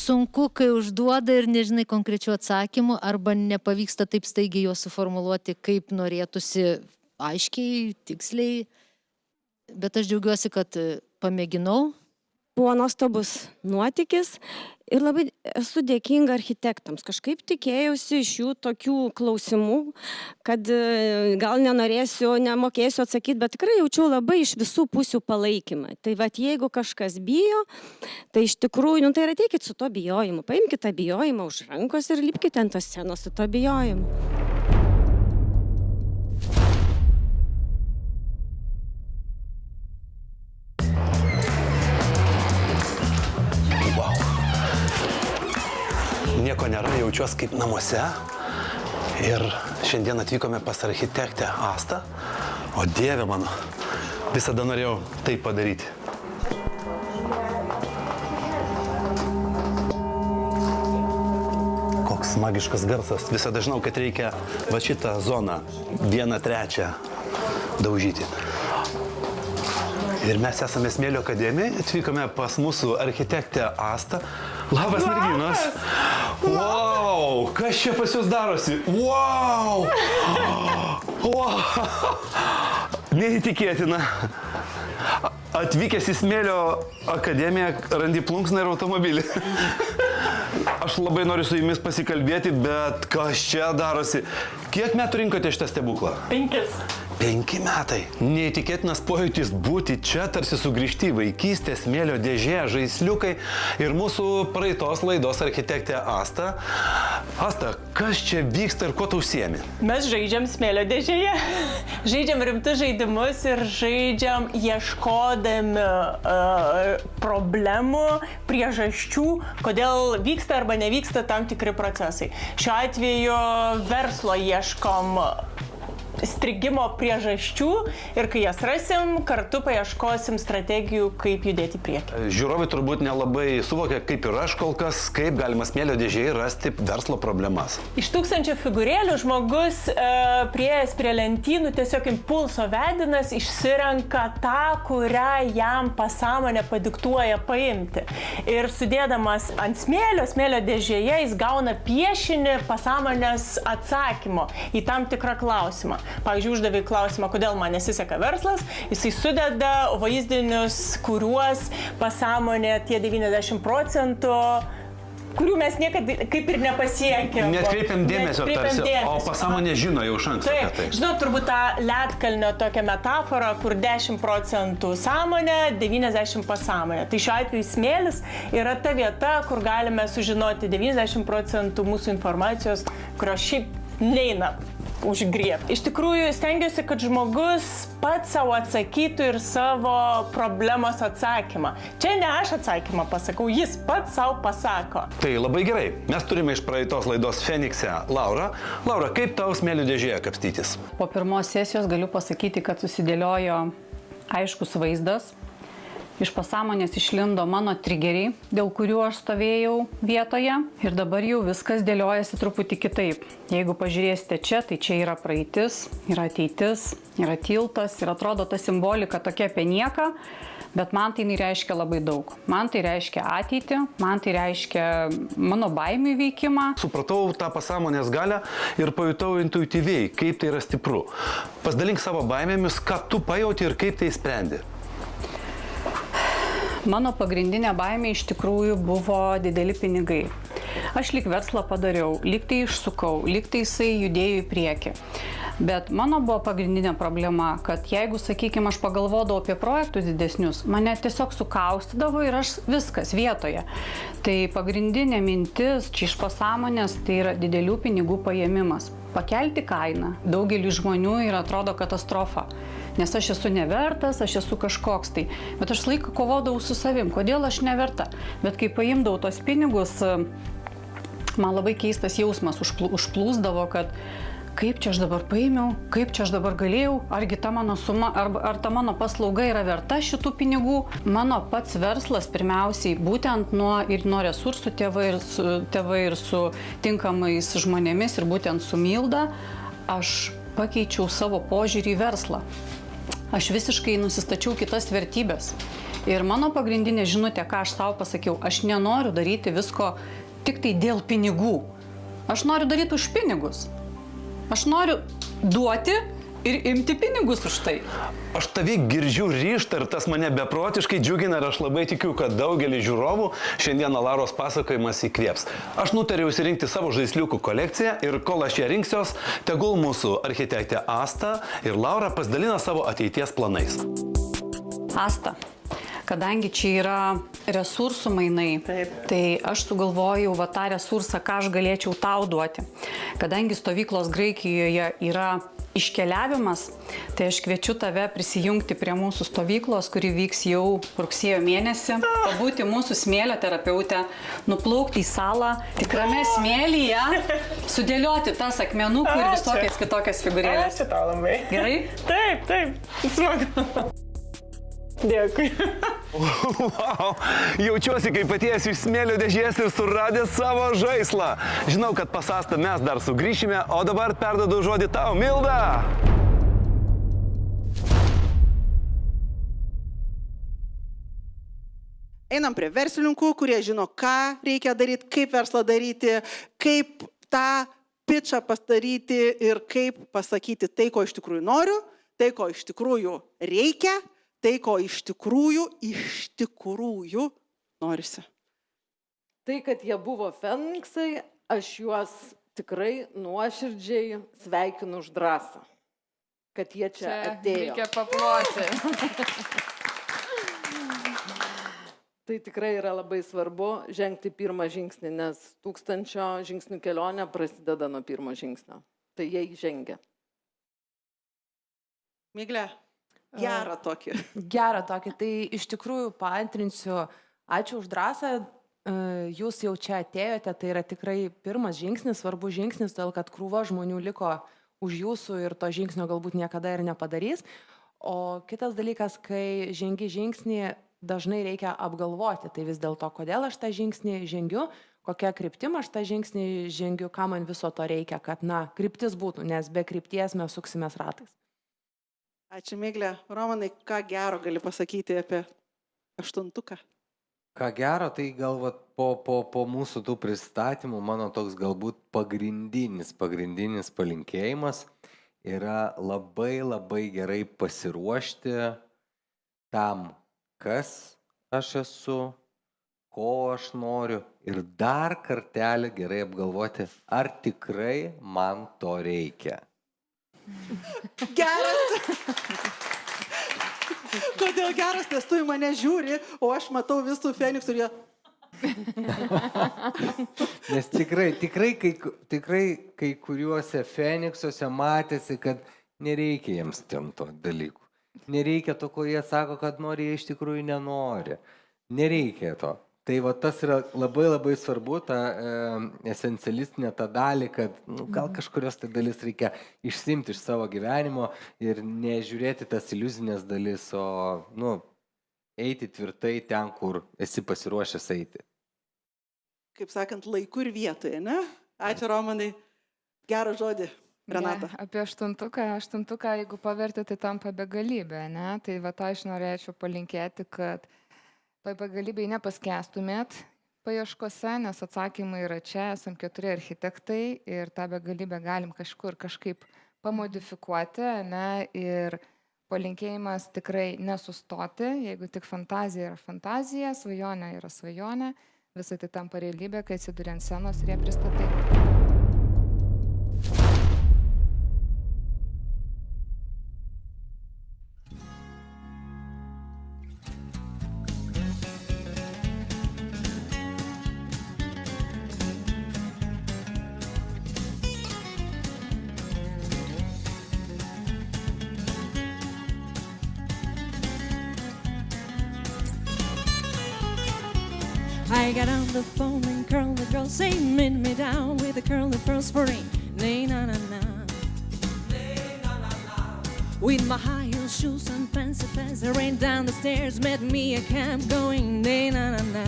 Speaker 19: Sunku, kai užduoda ir nežinai konkrečių atsakymų, arba nepavyksta taip staigiai juos suformuluoti, kaip norėtųsi aiškiai, tiksliai. Bet aš džiaugiuosi, kad pamėginau.
Speaker 3: Buvo nuostabus nuotykis ir labai esu dėkinga architektams. Kažkaip tikėjausi iš jų tokių klausimų, kad gal nenorėsiu, nemokėsiu atsakyti, bet tikrai jaučiau labai iš visų pusių palaikymą. Tai vat, jeigu kažkas bijo, tai iš tikrųjų, tai ir ateikit su to bijojimu. Paimkite tą bijojimą už rankos ir lipkite ant tos scenos su to bijojimu.
Speaker 12: Nieko nėra, jaučiuosi kaip namuose ir šiandien atvykome pas architektę Astą, o Dieve mano, visada norėjau tai padaryti. Koks magiškas garsas, visada žinau, kad reikia va šitą zoną 1/3 daužyti. Ir mes esame Smėlio akademija, atvykome pas mūsų architektę Astą. Labas, merginos! Wow! Kas čia pas jūs darosi? Wow! Wow! Neįtikėtina. Atvykęs į Smėlio akademiją, randi plunksną ir automobilį. Aš labai noriu su jumis pasikalbėti, bet kas čia darosi? Kiek metų rinkote šitą stebuklą?
Speaker 20: 5.
Speaker 12: 5 metai. Neįtikėtinas pojūtis būti čia, tarsi sugrįžti į vaikystę, Smėlio dėžė, žaisliukai ir mūsų praeitos laidos architektė Asta. Asta, kas čia vyksta ir kuo tu užsiemi?
Speaker 20: Mes žaidžiam Smėlio dėžėje, žaidžiam rimtus žaidimus ir žaidžiam ieškodami problemų, priežasčių, kodėl vyksta arba nevyksta tam tikri procesai. Šiuo atveju verslo ieškom strigimo priežasčių ir kai jas rasim, kartu paieškosim strategijų, kaip judėti į priekį.
Speaker 12: Žiūrovai turbūt nelabai suvokia, kaip ir aš kol kas, kaip galima Smėlio dėžėje rasti verslo problemas.
Speaker 20: Iš 1000 figūrėlių žmogus prieėjęs prie lentynų tiesiog impulso vedinas išsirenka tą, kurią jam pasąmonė padiktuoja paimti. Ir sudėdamas ant smėlio dėžėje jis gauna piešinį pasąmonės atsakymo į tam tikrą klausimą. Pavyzdžiui, uždavė klausimą, kodėl man nesiseka verslas, jisai sudeda vaizdinius, kuriuos pasąmonė tie 90%, kurių mes niekada kaip ir nepasiekėm.
Speaker 12: Netkreipiam dėmesio tarsi, o pasąmonė žino jau iš anksto apie tai.
Speaker 20: Žinau, turbūt tą ledkalnio tokią metaforą, kur 10% sąmonė, 90% pasąmonė. Tai šiuo atveju smėlis yra ta vieta, kur galime sužinoti 90% mūsų informacijos, kurios šiaip neina užgriebti. Iš tikrųjų, stengiuosi, kad žmogus pats savo atsakytų ir savo problemos atsakymą. Čia ne aš atsakymą pasakau, jis pats savo pasako.
Speaker 12: Tai labai gerai. Mes turime iš praeitos laidos Fenikse Laurą. Laura, kaip tau Smėlio dėžėje kapstytis?
Speaker 21: Po pirmos sesijos galiu pasakyti, kad susidėliojo aiškus vaizdas. Iš pasąmonės išlindo mano trigeriai, dėl kurių aš stovėjau vietoje ir dabar jau viskas dėliojasi truputį kitaip. Jeigu pažiūrėsite čia, tai čia yra praeitis, yra ateitis, yra tiltas ir atrodo ta simbolika tokia apie nieką, bet man tai reiškia labai daug. Man tai reiškia ateitį, man tai reiškia mano baimių veikimą.
Speaker 12: Supratau tą pasąmonės galią ir pajutau intuityviai, kaip tai yra stipru. Pasidalink savo baimėmis, ką tu pajauti ir kaip tai sprendi.
Speaker 21: Mano pagrindinė baimė iš tikrųjų buvo dideli pinigai. Aš lyg verslą padariau, lyg tai išsukau, lyg tai jisai judėjo į priekį. Bet mano buvo pagrindinė problema, kad jeigu, sakykime, aš pagalvodavau apie projektus didesnius, mane tiesiog sukaustydavo ir aš viskas vietoje. Tai pagrindinė mintis čia iš pasąmonės tai yra didelių pinigų paėmimas. Pakelti kainą daugeliu žmonių ir atrodo katastrofa. Nes aš esu nevertas, aš esu kažkoks tai. Bet aš laiką kovodavau su savim, kodėl aš neverta. Bet kai paimdavau tos pinigus, man labai keistas jausmas užplūsdavo, kad kaip čia aš dabar paėmiau, kaip čia aš dabar galėjau, argi ta mano suma, ar ta mano paslauga yra verta šitų pinigų. Mano pats verslas pirmiausiai būtent nuo resursų tėvai ir su tinkamais žmonėmis ir būtent su Milda, aš pakeičiau savo požiūrį į verslą. Aš visiškai nusistačiau kitas vertybės. Ir mano pagrindinė žinutė, ką aš savo pasakiau, aš nenoriu daryti visko tik tai dėl pinigų. Aš noriu daryti už pinigus. Aš noriu duoti ir imti pinigus už tai.
Speaker 12: Aš tavį girdžiu ryžtą ir tas mane beprotiškai džiugina ir aš labai tikiu, kad daugelį žiūrovų šiandieną Lauros pasakojimas įkvėps. Aš nutariau įsirinkti savo žaisliukų kolekciją ir kol aš ją rinksiuos, tegul mūsų architektė Asta ir Laura pasidalina savo ateities planais.
Speaker 21: Asta, kadangi čia yra resursų mainai, tai aš sugalvojau tą resursą, ką aš galėčiau tau duoti. Kadangi stovyklos Graikijoje yra iškeliavimas, tai aš kviečiu tave prisijungti prie mūsų stovyklos, kuri vyks jau rugsėjo mėnesį, pabūti mūsų smėlio terapeutę, nuplaukti į salą, tikrame smėlyje, sudėlioti tas akmenukų ir visokias kitokias figūrėlės.
Speaker 20: Ačiū tau labai.
Speaker 21: Gerai?
Speaker 20: Taip, smagu. Dėkui.
Speaker 12: Wow, jaučiuosi kaip atėjęs iš smėlio dėžės ir suradęs savo žaislą. Žinau, kad pas Astą mes dar sugrįšime, o dabar perduodu žodį tau, Milda.
Speaker 4: Einam prie verslininkų, kurie žino, ką reikia daryti, kaip verslą daryti, kaip tą pitchą padaryti ir kaip pasakyti tai, ko iš tikrųjų noriu, tai, ko iš tikrųjų reikia, tai, ko iš tikrųjų norisi.
Speaker 6: Tai, kad jie buvo Feniksai, aš juos tikrai nuoširdžiai sveikinu už drąsą, kad jie čia atėjo.
Speaker 5: Reikia paploti.
Speaker 6: Tai tikrai yra labai svarbu žengti pirmą žingsnį, nes 1000 žingsnių kelionė prasideda nuo pirmo žingsnio. Tai jie įžengia.
Speaker 4: Miglė, gerą tokį.
Speaker 1: Gerą tokį. Tai iš tikrųjų paantrinsiu, ačiū už drąsą. Jūs jau čia atėjote, tai yra tikrai pirmas žingsnis, svarbus žingsnis, todėl kad krūva žmonių liko už jūsų ir to žingsnio galbūt niekada ir nepadarys. O kitas dalykas, kai žengi žingsnį, dažnai reikia apgalvoti, tai vis dėlto, kodėl aš tą žingsnį žengiu, kokia kryptim aš tą žingsnį žengiu, ką man viso to reikia, kad, kryptis būtų, nes be krypties mes suksimės ratais.
Speaker 4: Ačiū, Miglė. Romanai, ką gero gali pasakyti apie 8?
Speaker 2: Ką gero, tai galvat po mūsų tų pristatymų mano toks galbūt pagrindinis palinkėjimas yra labai gerai pasiruošti tam, kas aš esu, ko aš noriu ir dar kartelį gerai apgalvoti, ar tikrai man to reikia.
Speaker 4: Geras. Kodėl geras, nes tu į mane žiūri, o aš matau visų Feniksų ir jie...
Speaker 2: Nes tikrai kai kuriuose Feniksuose matėsi, kad nereikia jiems ten to dalykų. Nereikia to, ko jie sako, kad nori, jie iš tikrųjų nenori. Nereikia to. Tai va tas yra labai svarbu, ta esencialistinė ta dalį, kad gal kažkurios tai dalis reikia išsimti iš savo gyvenimo ir nežiūrėti tas iliuzinės dalis, o eiti tvirtai ten, kur esi pasiruošęs eiti.
Speaker 4: Kaip sakant, laiku ir vietoje, ne? Ačiū, Romanai. Gerą žodį, Renata.
Speaker 5: Ne, apie 8, jeigu paverti, tai tampa begalybė, ne? Tai va tą aš norėčiau palinkėti, kad toj begalybėj nepaskęstumėt paieškose, nes atsakymai yra čia, esam 4 architektai ir tą begalybę galim kažkaip pamodifikuoti, ne? Ir palinkėjimas tikrai nesustoti, jeigu tik fantazija yra fantazija, svajonė yra svajonė, visai tai tampa realybė, kai atsiduri ant scenos ir ją pristatai.
Speaker 8: I got on the phone and called the girl, say meet me down with the curly pearls for rain. Nay na na na. With my high heel shoes and fancy pants, I ran down the stairs, met me a cab going. Nay na na na.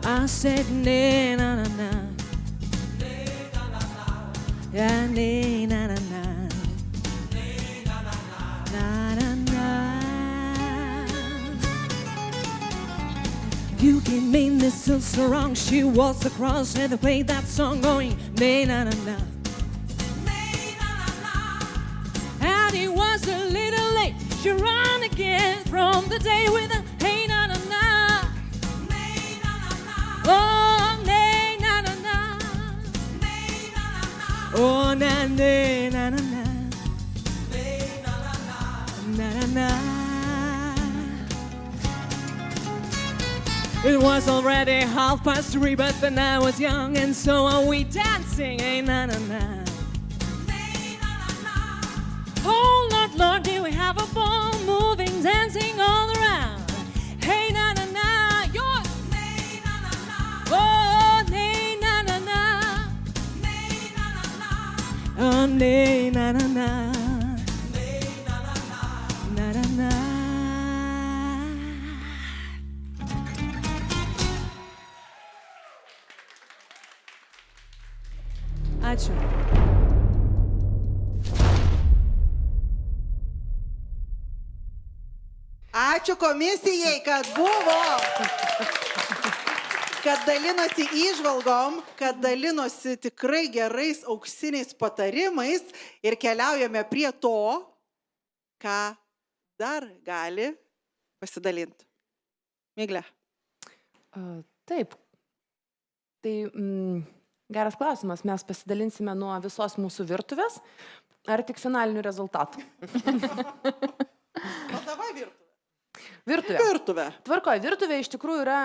Speaker 8: I said nay na na na. Yeah, nay na na na. Na na na. You can make this so wrong. She was across and the way that song going. Nay na na na. And it was a little late. She ran again from the day with a hey na na na. Oh nay na na na. Oh na nay na na na. Na na na. It was already 3:30, but then I was young, and so are we dancing, hey na na na. Oh Lord, Lord, do we have a ball moving, dancing all around? Hey na na na, you're oh nay na na na, oh nay na na na, na na na. Ačiū.
Speaker 4: Ačiū. Ačiū komisijai, kad buvo. Kad dalinosi įžvalgom, kad dalinosi tikrai gerais auksiniais patarimais ir keliaujame prie to, ką dar gali pasidalinti. Miglė.
Speaker 1: Taip. Tai geras klausimas. Mes pasidalinsime nuo visos mūsų virtuvės ar tik finalinių rezultatų?
Speaker 4: O davai virtuvė.
Speaker 1: Virtuvė. Tvarkoje, virtuvė iš tikrųjų yra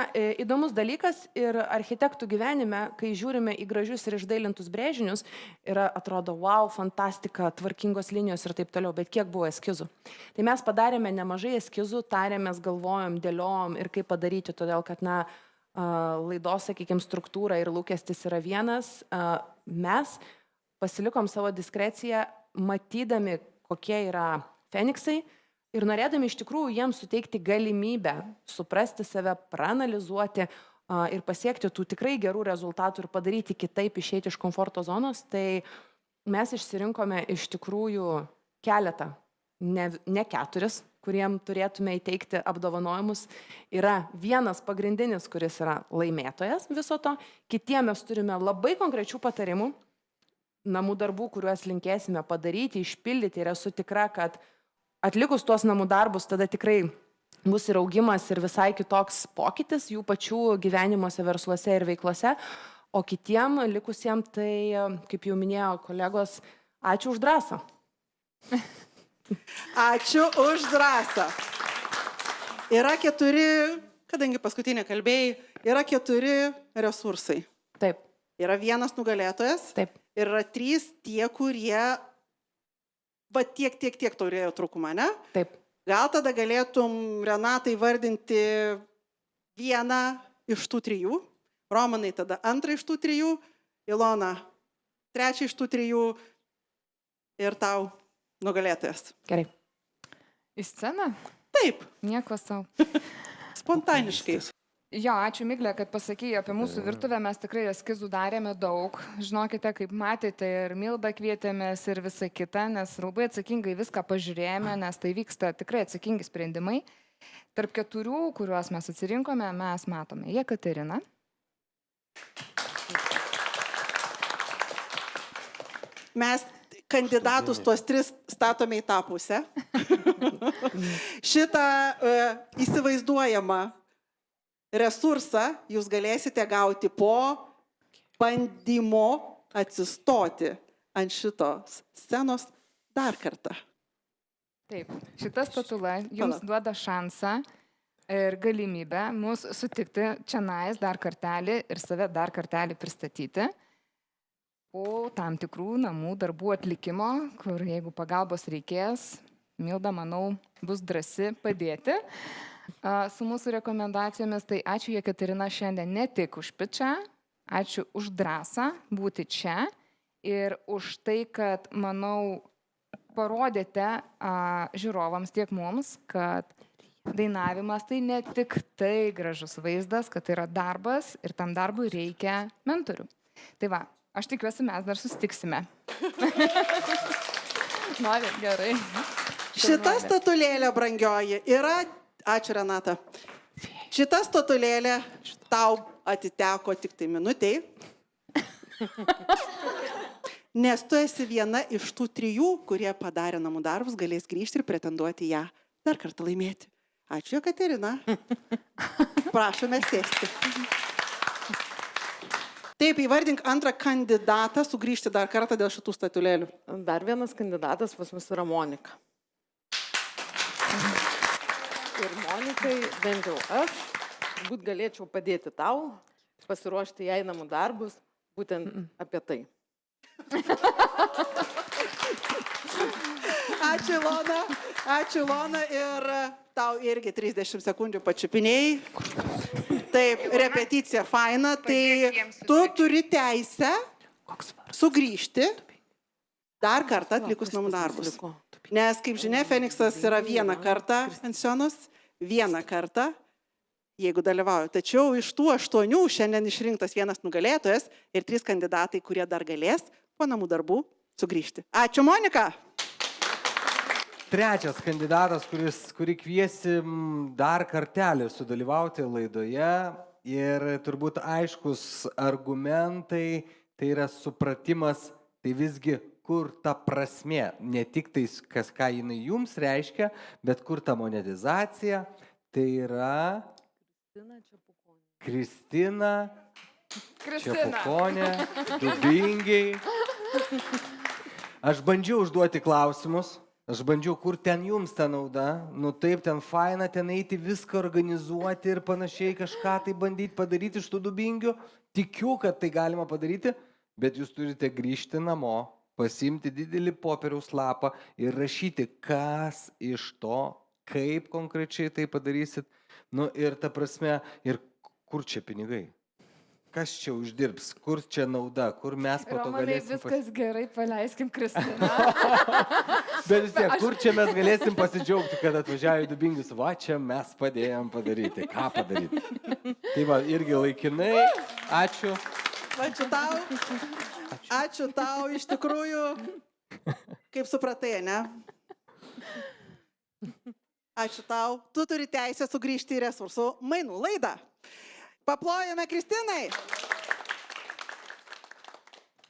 Speaker 1: įdomus dalykas ir architektų gyvenime, kai žiūrime į gražius ir išdailintus brėžinius, yra atrodo, wow, fantastika, tvarkingos linijos ir taip toliau, bet kiek buvo eskizų. Tai mes padarėme nemažai eskizų, tarėmės, galvojom, dėliojom ir kaip padaryti, todėl kad, laidos, sakykime, struktūra ir lūkestis yra vienas. Mes pasilikom savo diskreciją, matydami, kokie yra Feniksai, ir norėdami iš tikrųjų jiems suteikti galimybę suprasti save, praanalizuoti ir pasiekti tų tikrai gerų rezultatų ir padaryti kitaip, išeiti iš komforto zonos, tai mes išsirinkome iš tikrųjų keletą, ne 4, kuriem turėtume įteikti apdovanojimus. Yra vienas pagrindinis, kuris yra laimėtojas viso to, kitiem mes turime labai konkrečių patarimų, namų darbų, kuriuos linkėsime padaryti, išpildyti ir esu tikra, kad atlikus tuos namų darbus, tada tikrai bus ir augimas ir visai kitoks pokytis jų pačių gyvenimuose, versluose ir veiklose. O kitiem likusiem, tai, kaip jau minėjo kolegos, ačiū už drąsą.
Speaker 4: Ačiū už drąsą. Yra 4, kadangi paskutinė kalbėjai, yra 4 resursai.
Speaker 1: Taip.
Speaker 4: Yra 1 nugalėtojas.
Speaker 1: Taip.
Speaker 4: Ir yra 3 tie, kurie tiek turėjo trūkumą, ne?
Speaker 1: Taip.
Speaker 4: Gal tada galėtum, Renatai, vardinti 1 iš tų 3, Romanai tada 2 iš tų 3, Ilona 3 iš tų 3 ir tau nugalėtojas.
Speaker 5: Gerai. Į sceną?
Speaker 4: Taip.
Speaker 5: Nieko savo.
Speaker 4: Spontaniškai.
Speaker 5: Jo, ačiū Miglė, kad pasakėjai apie mūsų virtuvę, mes tikrai eskizų darėme daug. Žinokite, kaip matėte, ir Mildą kvietėmės ir visą kitą, nes labai atsakingai viską pažiūrėjome, nes tai vyksta tikrai atsakingi sprendimai. Tarp 4, kuriuos mes atsirinkome, mes matome Jekateriną.
Speaker 4: Mes kandidatus tuos 3 statome į tą pusę. Šitą įsivaizduojamą resursą jūs galėsite gauti po bandymo atsistoti ant šitos scenos dar kartą.
Speaker 5: Taip, šita statula jums duoda šansą ir galimybę mus sutikti čionais dar kartelį ir save dar kartelį pristatyti po tam tikrų namų darbų atlikimo, kur jeigu pagalbos reikės, Milda, manau, bus drąsi padėti. Su mūsų rekomendacijomis, tai ačiū Jekaterina šiandien ne tik už pičą, ačiū už drąsą būti čia ir už tai, kad, manau, parodėte žiūrovams tiek mums, kad dainavimas tai ne tik tai gražus vaizdas, kad tai yra darbas ir tam darbui reikia mentorių. Tai va, aš tikiuosi, mes dar susitiksime. Nori, gerai.
Speaker 4: Šita statulėlė, brangioji, yra... Ačiū, Renata. Šita statulėlė tau atiteko tik tai minutei, nes tu esi viena iš tų 3, kurie padarė namų darbus, galės grįžti ir pretenduoti ją dar kartą laimėti. Ačiū, Jekaterina. Prašome sėsti. Taip, įvardink 2 kandidatą, sugrįžti dar kartą dėl šitų statulėlių.
Speaker 6: Dar vienas kandidatas pas mus yra Monika. Ir Monikai, bent jau aš, būt galėčiau padėti tau, pasiruošti jai namų darbus, būtent apie tai.
Speaker 4: Ačiū, Ilona. Ačiū, Ilona. Ir tau irgi 30 sekundžių pačiupinėjai. Taip, repeticija faina. Tai tu turi teisę sugrįžti dar kartą atlikus namų darbus. Nes, kaip žinia, Feniksas yra 1 kartą ant scenos, 1 kartą, jeigu dalyvauju. Tačiau iš tų 8 šiandien išrinktas 1 nugalėtojas ir 3 kandidatai, kurie dar galės po namų darbų sugrįžti. Ačiū, Monika.
Speaker 2: trečias kandidatas, kurį kviesim dar kartelį sudalyvauti laidoje. Ir turbūt aiškus argumentai, tai yra supratimas, tai visgi kur ta prasmė, ne tik tai, ką jinai jums reiškia, bet kur ta monetizacija, tai yra Kristina Čepukonė, Dubingiai. Aš bandžiau užduoti klausimus, aš bandžiau, kur ten jums ta nauda, nu taip, ten faina, ten eiti viską organizuoti ir panašiai kažką tai bandyti padaryti iš tų Dubingių. Tikiu, kad tai galima padaryti, bet jūs turite grįžti namo, pasiimti didelį popieriaus lapą ir rašyti, kas iš to, kaip konkrečiai tai padarysit. Nu ir ta prasme, ir kur čia pinigai? Kas čia uždirbs, kur čia nauda, kur mes po to
Speaker 1: Romanai,
Speaker 2: galėsim...
Speaker 1: viskas gerai, paleiskim Kristiną.
Speaker 2: Bet vis tiek, kur čia mes galėsim pasidžiaugti, kad atvažiavo į Dubingius, va čia mes padėjom padaryti, ką padaryti. Tai va, irgi laikinai, ačiū.
Speaker 4: Ačiū tau. Ačiū tau, iš tikrųjų. Kaip supratai, ne? Ačiū tau. Tu turi teisę sugrįžti į resursų mainų laidą. Paplojame Kristinai.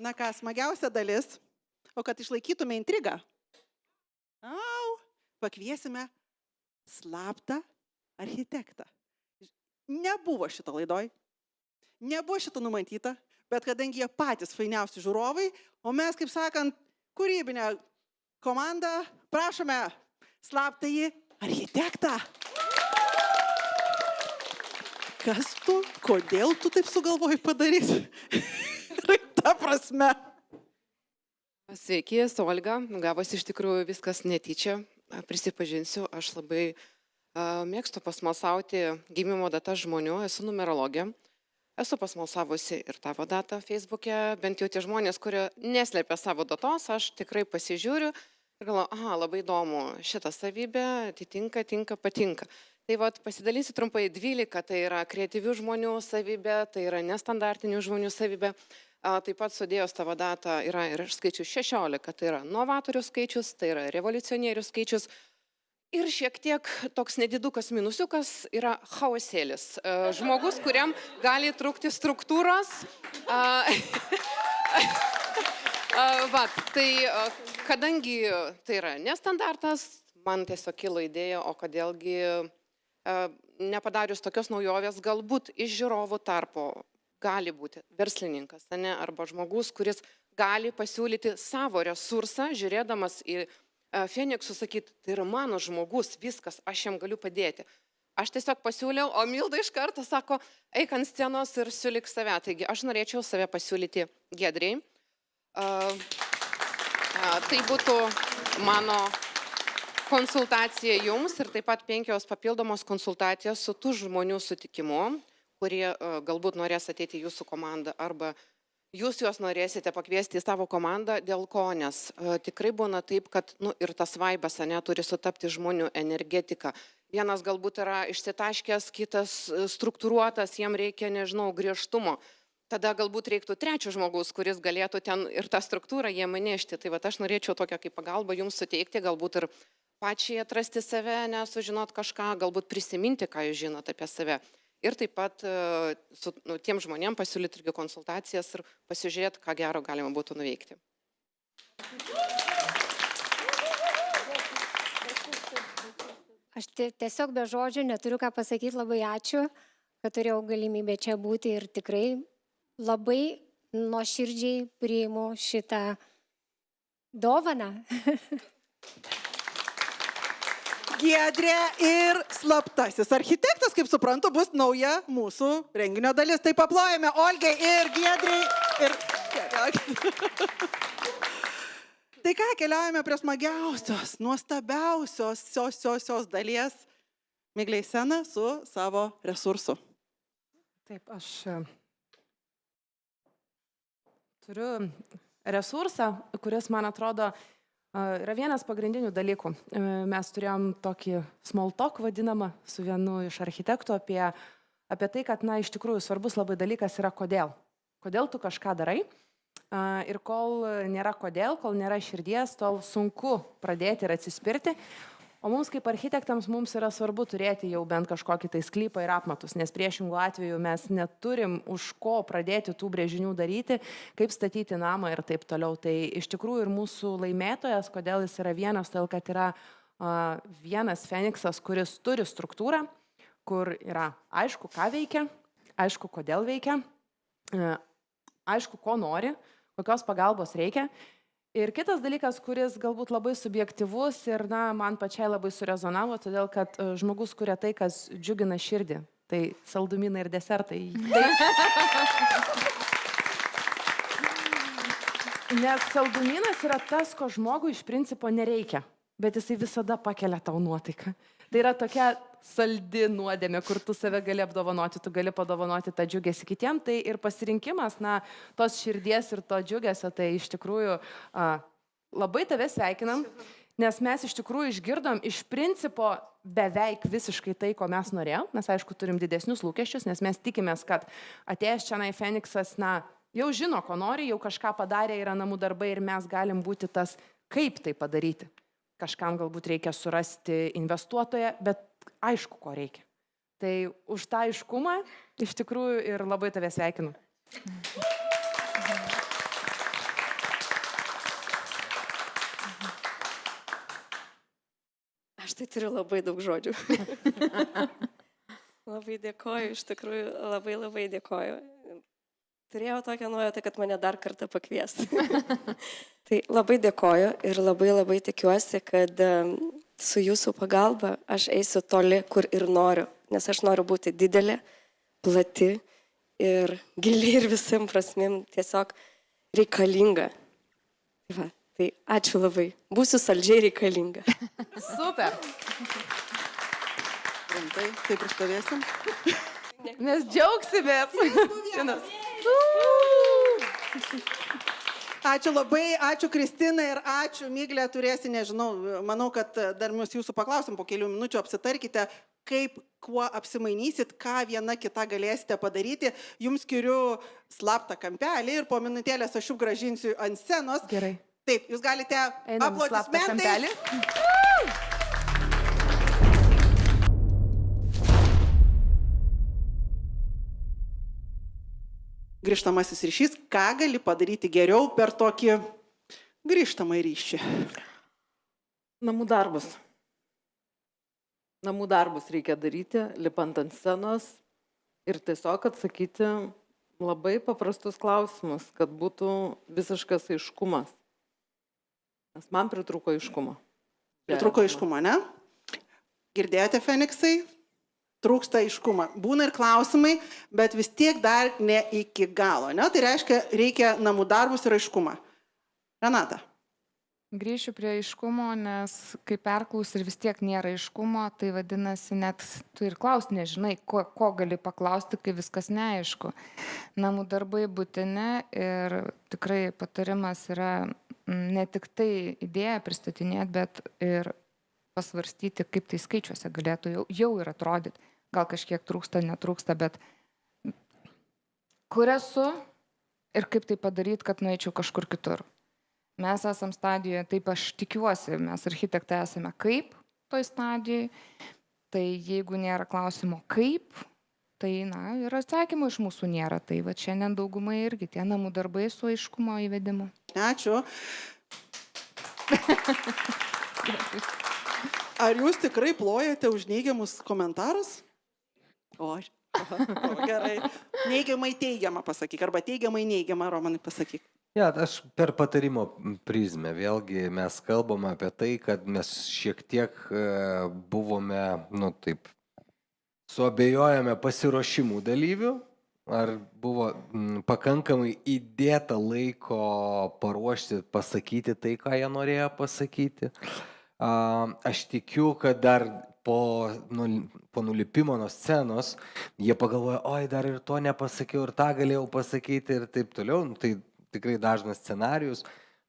Speaker 4: Na ką, smagiausia dalis, o kad išlaikytume intrigą, pakviesime slaptą architektą. Nebuvo šito laidoj, nebuvo šito numatyta, bet kadangi jie patys fainiausi žiūrovai, o mes, kaip sakant, kūrybinę komandą, prašome slaptąjį architektą. Kas tu? Kodėl tu taip sugalvoji padaryti? Ta prasme.
Speaker 10: Sveiki, esu Olga. Gavosi iš tikrųjų viskas netyčia. Prisipažinsiu, aš labai mėgstu pasmalsauti gimimo datą žmonių. Esu numerologė. Esu pasmalsavusi ir tavo datą Facebook'e. Bent jau tie žmonės, kurie neslėpia savo datos, aš tikrai pasižiūriu ir galvoju, aha, labai įdomu, šitą savybę atitinka, tinka, patinka. Tai vat, pasidalinsiu trumpai 12, tai yra kreatyvių žmonių savybė, tai yra nestandartinių žmonių savybė. Taip pat sudėjus tavo datą yra ir skaičius 16, tai yra novatorių skaičius, tai yra revoliucionierių skaičius. Ir šiek tiek toks nedidukas minusiukas yra chaosėlis. Žmogus, kuriam gali trūkti struktūros. Tai kadangi tai yra nestandartas, man tiesiog kilo idėja, o kodėlgi nepadarius tokios naujovės, galbūt iš žiūrovų tarpo gali būti verslininkas, ne? Arba žmogus, kuris gali pasiūlyti savo resursą, žiūrėdamas į Feniksus, sakyti, tai yra mano žmogus, viskas, aš jam galiu padėti. Aš tiesiog pasiūliau, o Milda iš karto sako, eik ant scenos ir siūlyk save. Taigi aš norėčiau save pasiūlyti Giedrei. Tai būtų mano konsultacija jums ir taip pat 5 papildomos konsultacijos su tų žmonių sutikimu, kurie galbūt norės ateiti į jūsų komandą arba jūs juos norėsite pakviesti į savo komandą, dėl ko, nes tikrai būna taip, kad ir tas vaibas turi sutapti žmonių energetika. Vienas galbūt yra išsitaškęs, kitas struktūruotas, jiem reikia, nežinau, griežtumo. Tada galbūt reiktų trečio žmogaus, kuris galėtų ten ir tą struktūrą jiem nešti. Tai aš norėčiau tokią kaip pagalbą jums suteikti, galbūt ir pačiai atrasti save, nesužinot kažką, galbūt prisiminti, ką jūs žinot apie save. Ir taip pat su tiem žmonėm pasiūlyti irgi konsultacijas ir pasižiūrėti, ką gero galima būtų nuveikti.
Speaker 17: Aš tiesiog be žodžių neturiu ką pasakyti, labai ačiū, kad turėjau galimybę čia būti ir tikrai labai nuoširdžiai priimu šitą dovaną.
Speaker 4: Giedrė ir slaptasis architektas, kaip suprantu, bus nauja mūsų renginio dalis. Tai paplojame Olgai ir Giedrei. Tai ką, keliaujame prie smagiausios, nuostabiausios dalies. Miglė į sceną su savo resursu.
Speaker 1: Taip, aš turiu resursą, kuris, man atrodo, yra vienas pagrindinių dalykų. Mes turėjom tokį small talk vadinamą su vienu iš architektų apie tai, kad, iš tikrųjų svarbus labai dalykas yra kodėl. Kodėl tu kažką darai. Ir kol nėra kodėl, kol nėra širdies, tol sunku pradėti ir atsispirti. O mums kaip architektams mums yra svarbu turėti jau bent kažkokį tai sklypą ir apmatus, nes priešingų atveju mes neturim už ko pradėti tų brėžinių daryti, kaip statyti namą ir taip toliau. Tai iš tikrųjų ir mūsų laimėtojas, kodėl jis yra vienas, todėl kad yra vienas Feniksas, kuris turi struktūrą, kur yra aišku, ką veikia, aišku, kodėl veikia, aišku, ko nori, kokios pagalbos reikia. Ir kitas dalykas, kuris galbūt labai subjektyvus ir man pačiai labai surezonavo, todėl kad žmogus kuria tai, kas džiugina širdį. Tai saldumynai ir desertai. Nes saldumynas yra tas, ko žmogui iš principo nereikia, bet jisai visada pakelia tau nuotaiką. Tai yra tokia saldi nuodėmė, kur tu save gali apdovanoti, tu gali padovanoti tą džiugesį kitiem. Tai ir pasirinkimas, tos širdies ir to džiugesio, tai iš tikrųjų labai tave sveikinam, nes mes iš tikrųjų išgirdom iš principo beveik visiškai tai, ko mes norėjom. Mes, aišku, turim didesnius lūkesčius, nes mes tikimės, kad atėjęs čia Feniksas, jau žino, ko nori, jau kažką padarė, yra namų darbai ir mes galim būti tas, kaip tai padaryti. Kažkam galbūt reikia surasti investuotoją, bet aišku, ko reikia. Tai už tą aiškumą iš tikrųjų ir labai tave sveikinu.
Speaker 11: Aš tai turiu labai daug žodžių. Labai dėkoju, iš tikrųjų labai dėkoju. Turėjau tokią nuojautą, kad mane dar kartą pakvies. Tai labai dėkoju ir labai tikiuosi, kad su jūsų pagalba aš eisiu toli, kur ir noriu. Nes aš noriu būti didelė, plati ir gili ir visam prasmėm tiesiog reikalinga. Tai ačiū labai. Būsiu saldžiai reikalinga.
Speaker 1: Super.
Speaker 18: Rimtai, taip ir stovėsim.
Speaker 1: Mes džiaugsimės.
Speaker 4: Ačiū labai, ačiū Kristina ir ačiū Miglė, turėsi, nežinau, manau, kad dar mes jūsų paklausim po kelių minučių, apsitarkite, kaip, kuo apsimainysit, ką viena kita galėsite padaryti. Jums skiriu slaptą kampelį ir po minutėlės aš jų gražinsiu ant scenos.
Speaker 1: Gerai.
Speaker 4: Taip, jūs galite aplodismentai. Grįžtamasis ryšys, ką gali padaryti geriau per tokį grįžtamą ryšį?
Speaker 6: Namų darbus. Namų darbus reikia daryti, lipant ant scenos ir tiesiog atsakyti labai paprastus klausimus, kad būtų visiškas aiškumas. Nes man pritrūko aiškumo.
Speaker 4: Pritrūko aiškumo, ne? Girdėjote, Feniksai? Trūksta aiškumą. Būna ir klausimai, bet vis tiek dar ne iki galo. Ne? Tai reiškia, reikia namų darbus ir aiškumą. Renata.
Speaker 5: Grįšiu prie aiškumo, nes kai perklaus ir vis tiek nėra aiškumo, tai vadinasi, net tu ir klaus nežinai, ko gali paklausti, kai viskas neaišku. Namų darbai būtini ir tikrai patarimas yra ne tik tai idėją pristatinėti, bet ir pasvarstyti, kaip tai skaičiuose galėtų jau ir atrodyti. Gal kažkiek trūksta, netrūksta, bet kur esu ir kaip tai padaryti, kad nueičiau kažkur kitur. Mes esam stadijoje, taip aš tikiuosi, mes architektai esame kaip toj stadijai, tai jeigu nėra klausimo kaip, tai ir atsakymų iš mūsų nėra. Tai va šiandien daugumai irgi tie namų darbai su aiškumo įvedimu.
Speaker 4: Ačiū. Ar jūs tikrai plojate už neigiamus komentarus? O, gerai. Neigiamai teigiamą pasakyk, arba teigiamai neigiamą, Romanai, pasakyk.
Speaker 2: Ja, aš per patarimo prizmę, vėlgi mes kalbame apie tai, kad mes šiek tiek buvome, taip, suabejojame pasiruošimų dalyvių, ar buvo pakankamai įdėta laiko paruošti, pasakyti tai, ką jie norėjo pasakyti. Aš tikiu, kad dar po nulipimo nuo scenos jie pagalvoja, oi, dar ir to nepasakiau, ir tą galėjau pasakyti ir taip toliau. Tai tikrai dažnas scenarijus.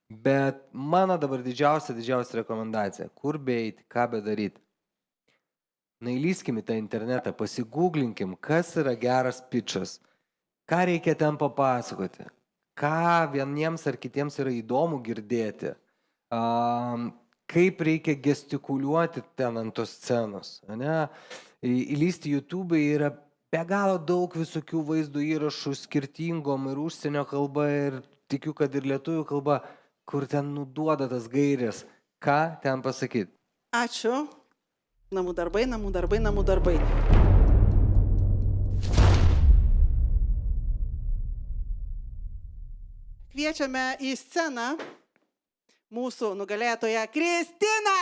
Speaker 2: Bet mano dabar didžiausia rekomendacija, kur beeiti, ką bedaryti. Įlyskim į tą internetą, pasigūglinkim, kas yra geras pitchas, ką reikia ten papasakoti, ką vieniems ar kitiems yra įdomu girdėti, kaip reikia gestikuliuoti ten ant tos scenos. Ne? Įlysti YouTube yra be galo daug visokių vaizdo įrašų skirtingom ir užsienio kalba, ir tikiu, kad ir lietuvių kalba, kur ten nuduoda tas gairės, ką ten pasakyti.
Speaker 4: Ačiū. Namų darbai, namų darbai, namų darbai. Kviečiame į sceną mūsų nugalėtoją Kristiną.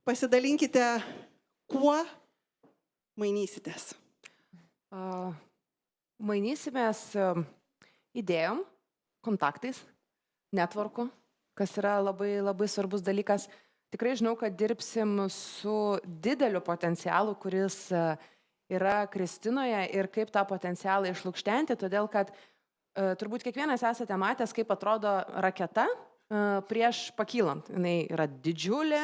Speaker 4: Pasidalinkite, kuo mainysitės.
Speaker 1: Mainysimės idėjom, kontaktais, networku, kas yra labai, labai svarbus dalykas. Tikrai žinau, kad dirbsim su dideliu potencialu, kuris yra Kristinoje, ir kaip tą potencialą išlukštenti, todėl kad turbūt kiekvienas esate matęs, kaip atrodo raketa prieš pakylant. Jis yra didžiulė,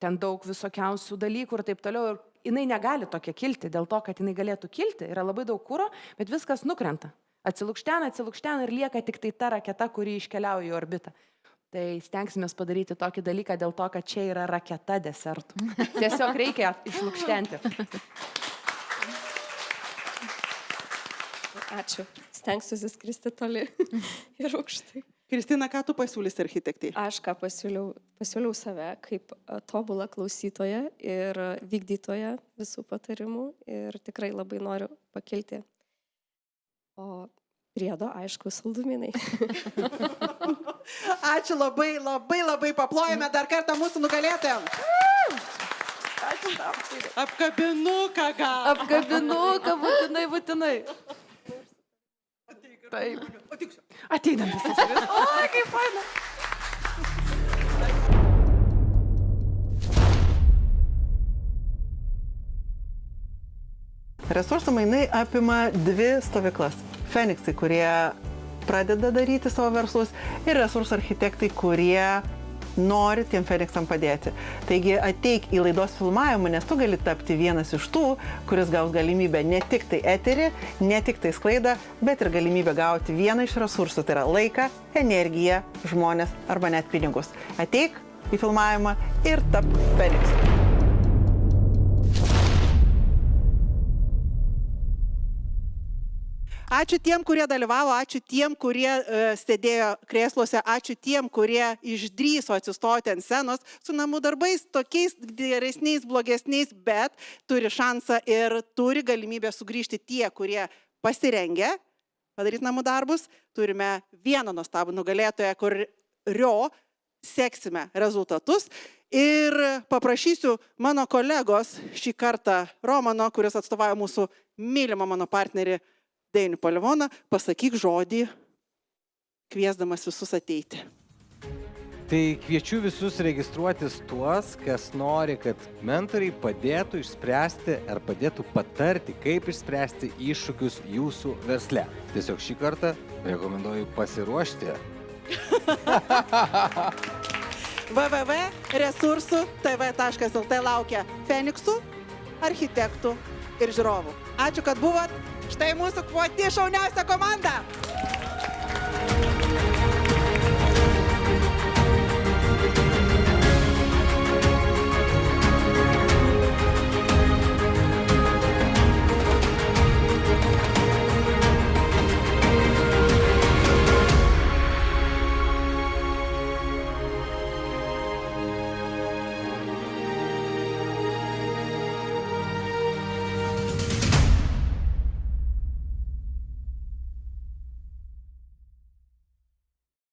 Speaker 1: ten daug visokiausių dalykų ir taip toliau. Ir jinai negali tokia kilti, dėl to, kad jinai galėtų kilti. Yra labai daug kuro, bet viskas nukrenta. Atsilukštena ir lieka tik tai ta raketa, kuri iškeliauja į orbitą. Tai stengsime padaryti tokį dalyką dėl to, kad čia yra raketa desertų. Tiesiog reikia išlukštenti.
Speaker 11: Ačiū. Stengsiuosi skristi toli ir aukštai.
Speaker 4: Kristina, ką tu pasiūlysi architektai?
Speaker 11: Aš ką pasiūliau save kaip tobulą klausytoją ir vykdytoją visų patarimų ir tikrai labai noriu pakilti. O priedo, aišku, saldumynai.
Speaker 4: Ačiū labai, labai, labai paplojame dar kartą mūsų nugalėtojam.
Speaker 1: Ačiū tau.
Speaker 4: Apkabinuką gal.
Speaker 1: Apkabinuką, būtinai. Taip. Ateinam visus. O, kaip faina.
Speaker 18: Resursų mainai apima dvi stovyklas. Feniksai, kurie pradeda daryti savo verslus, ir resursų architektai, kurie nori tiem Feniksam padėti. Taigi ateik į laidos filmavimą, nes tu gali tapti vienas iš tų, kuris gaus galimybę ne tik tai eterį, ne tik tai sklaidą, bet ir galimybę gauti vieną iš resursų, tai yra laiką, energiją, žmonės arba net pinigus. Ateik į filmavimą ir tap Feniksu.
Speaker 4: Ačiū tiem, kurie dalyvavo, ačiū tiem, kurie sėdėjo krėsluose, ačiū tiem, kurie išdryso atsistoti ant scenos su namų darbais, tokiais geresniais, blogesniais, bet turi šansą ir turi galimybę sugrįžti tie, kurie pasirengė padaryti namų darbus. Turime vieną nuostabų nugalėtoją, kurio seksime rezultatus. Ir paprašysiu mano kolegos šį kartą Romano, kuris atstovauja mūsų mylimą mano partnerį Dainių Palivoną, pasakyk žodį, kviesdamas visus ateiti.
Speaker 2: Tai kviečiu visus registruotis tuos, kas nori, kad mentoriai padėtų išspręsti ar padėtų patarti, kaip išspręsti iššūkius jūsų versle. Tiesiog šį kartą rekomenduoju pasiruošti.
Speaker 4: www.resursų.tv.lt laukia Feniksų, architektų ir žiūrovų. Ačiū, kad buvot. Štai mūsų pati šauniausia komanda.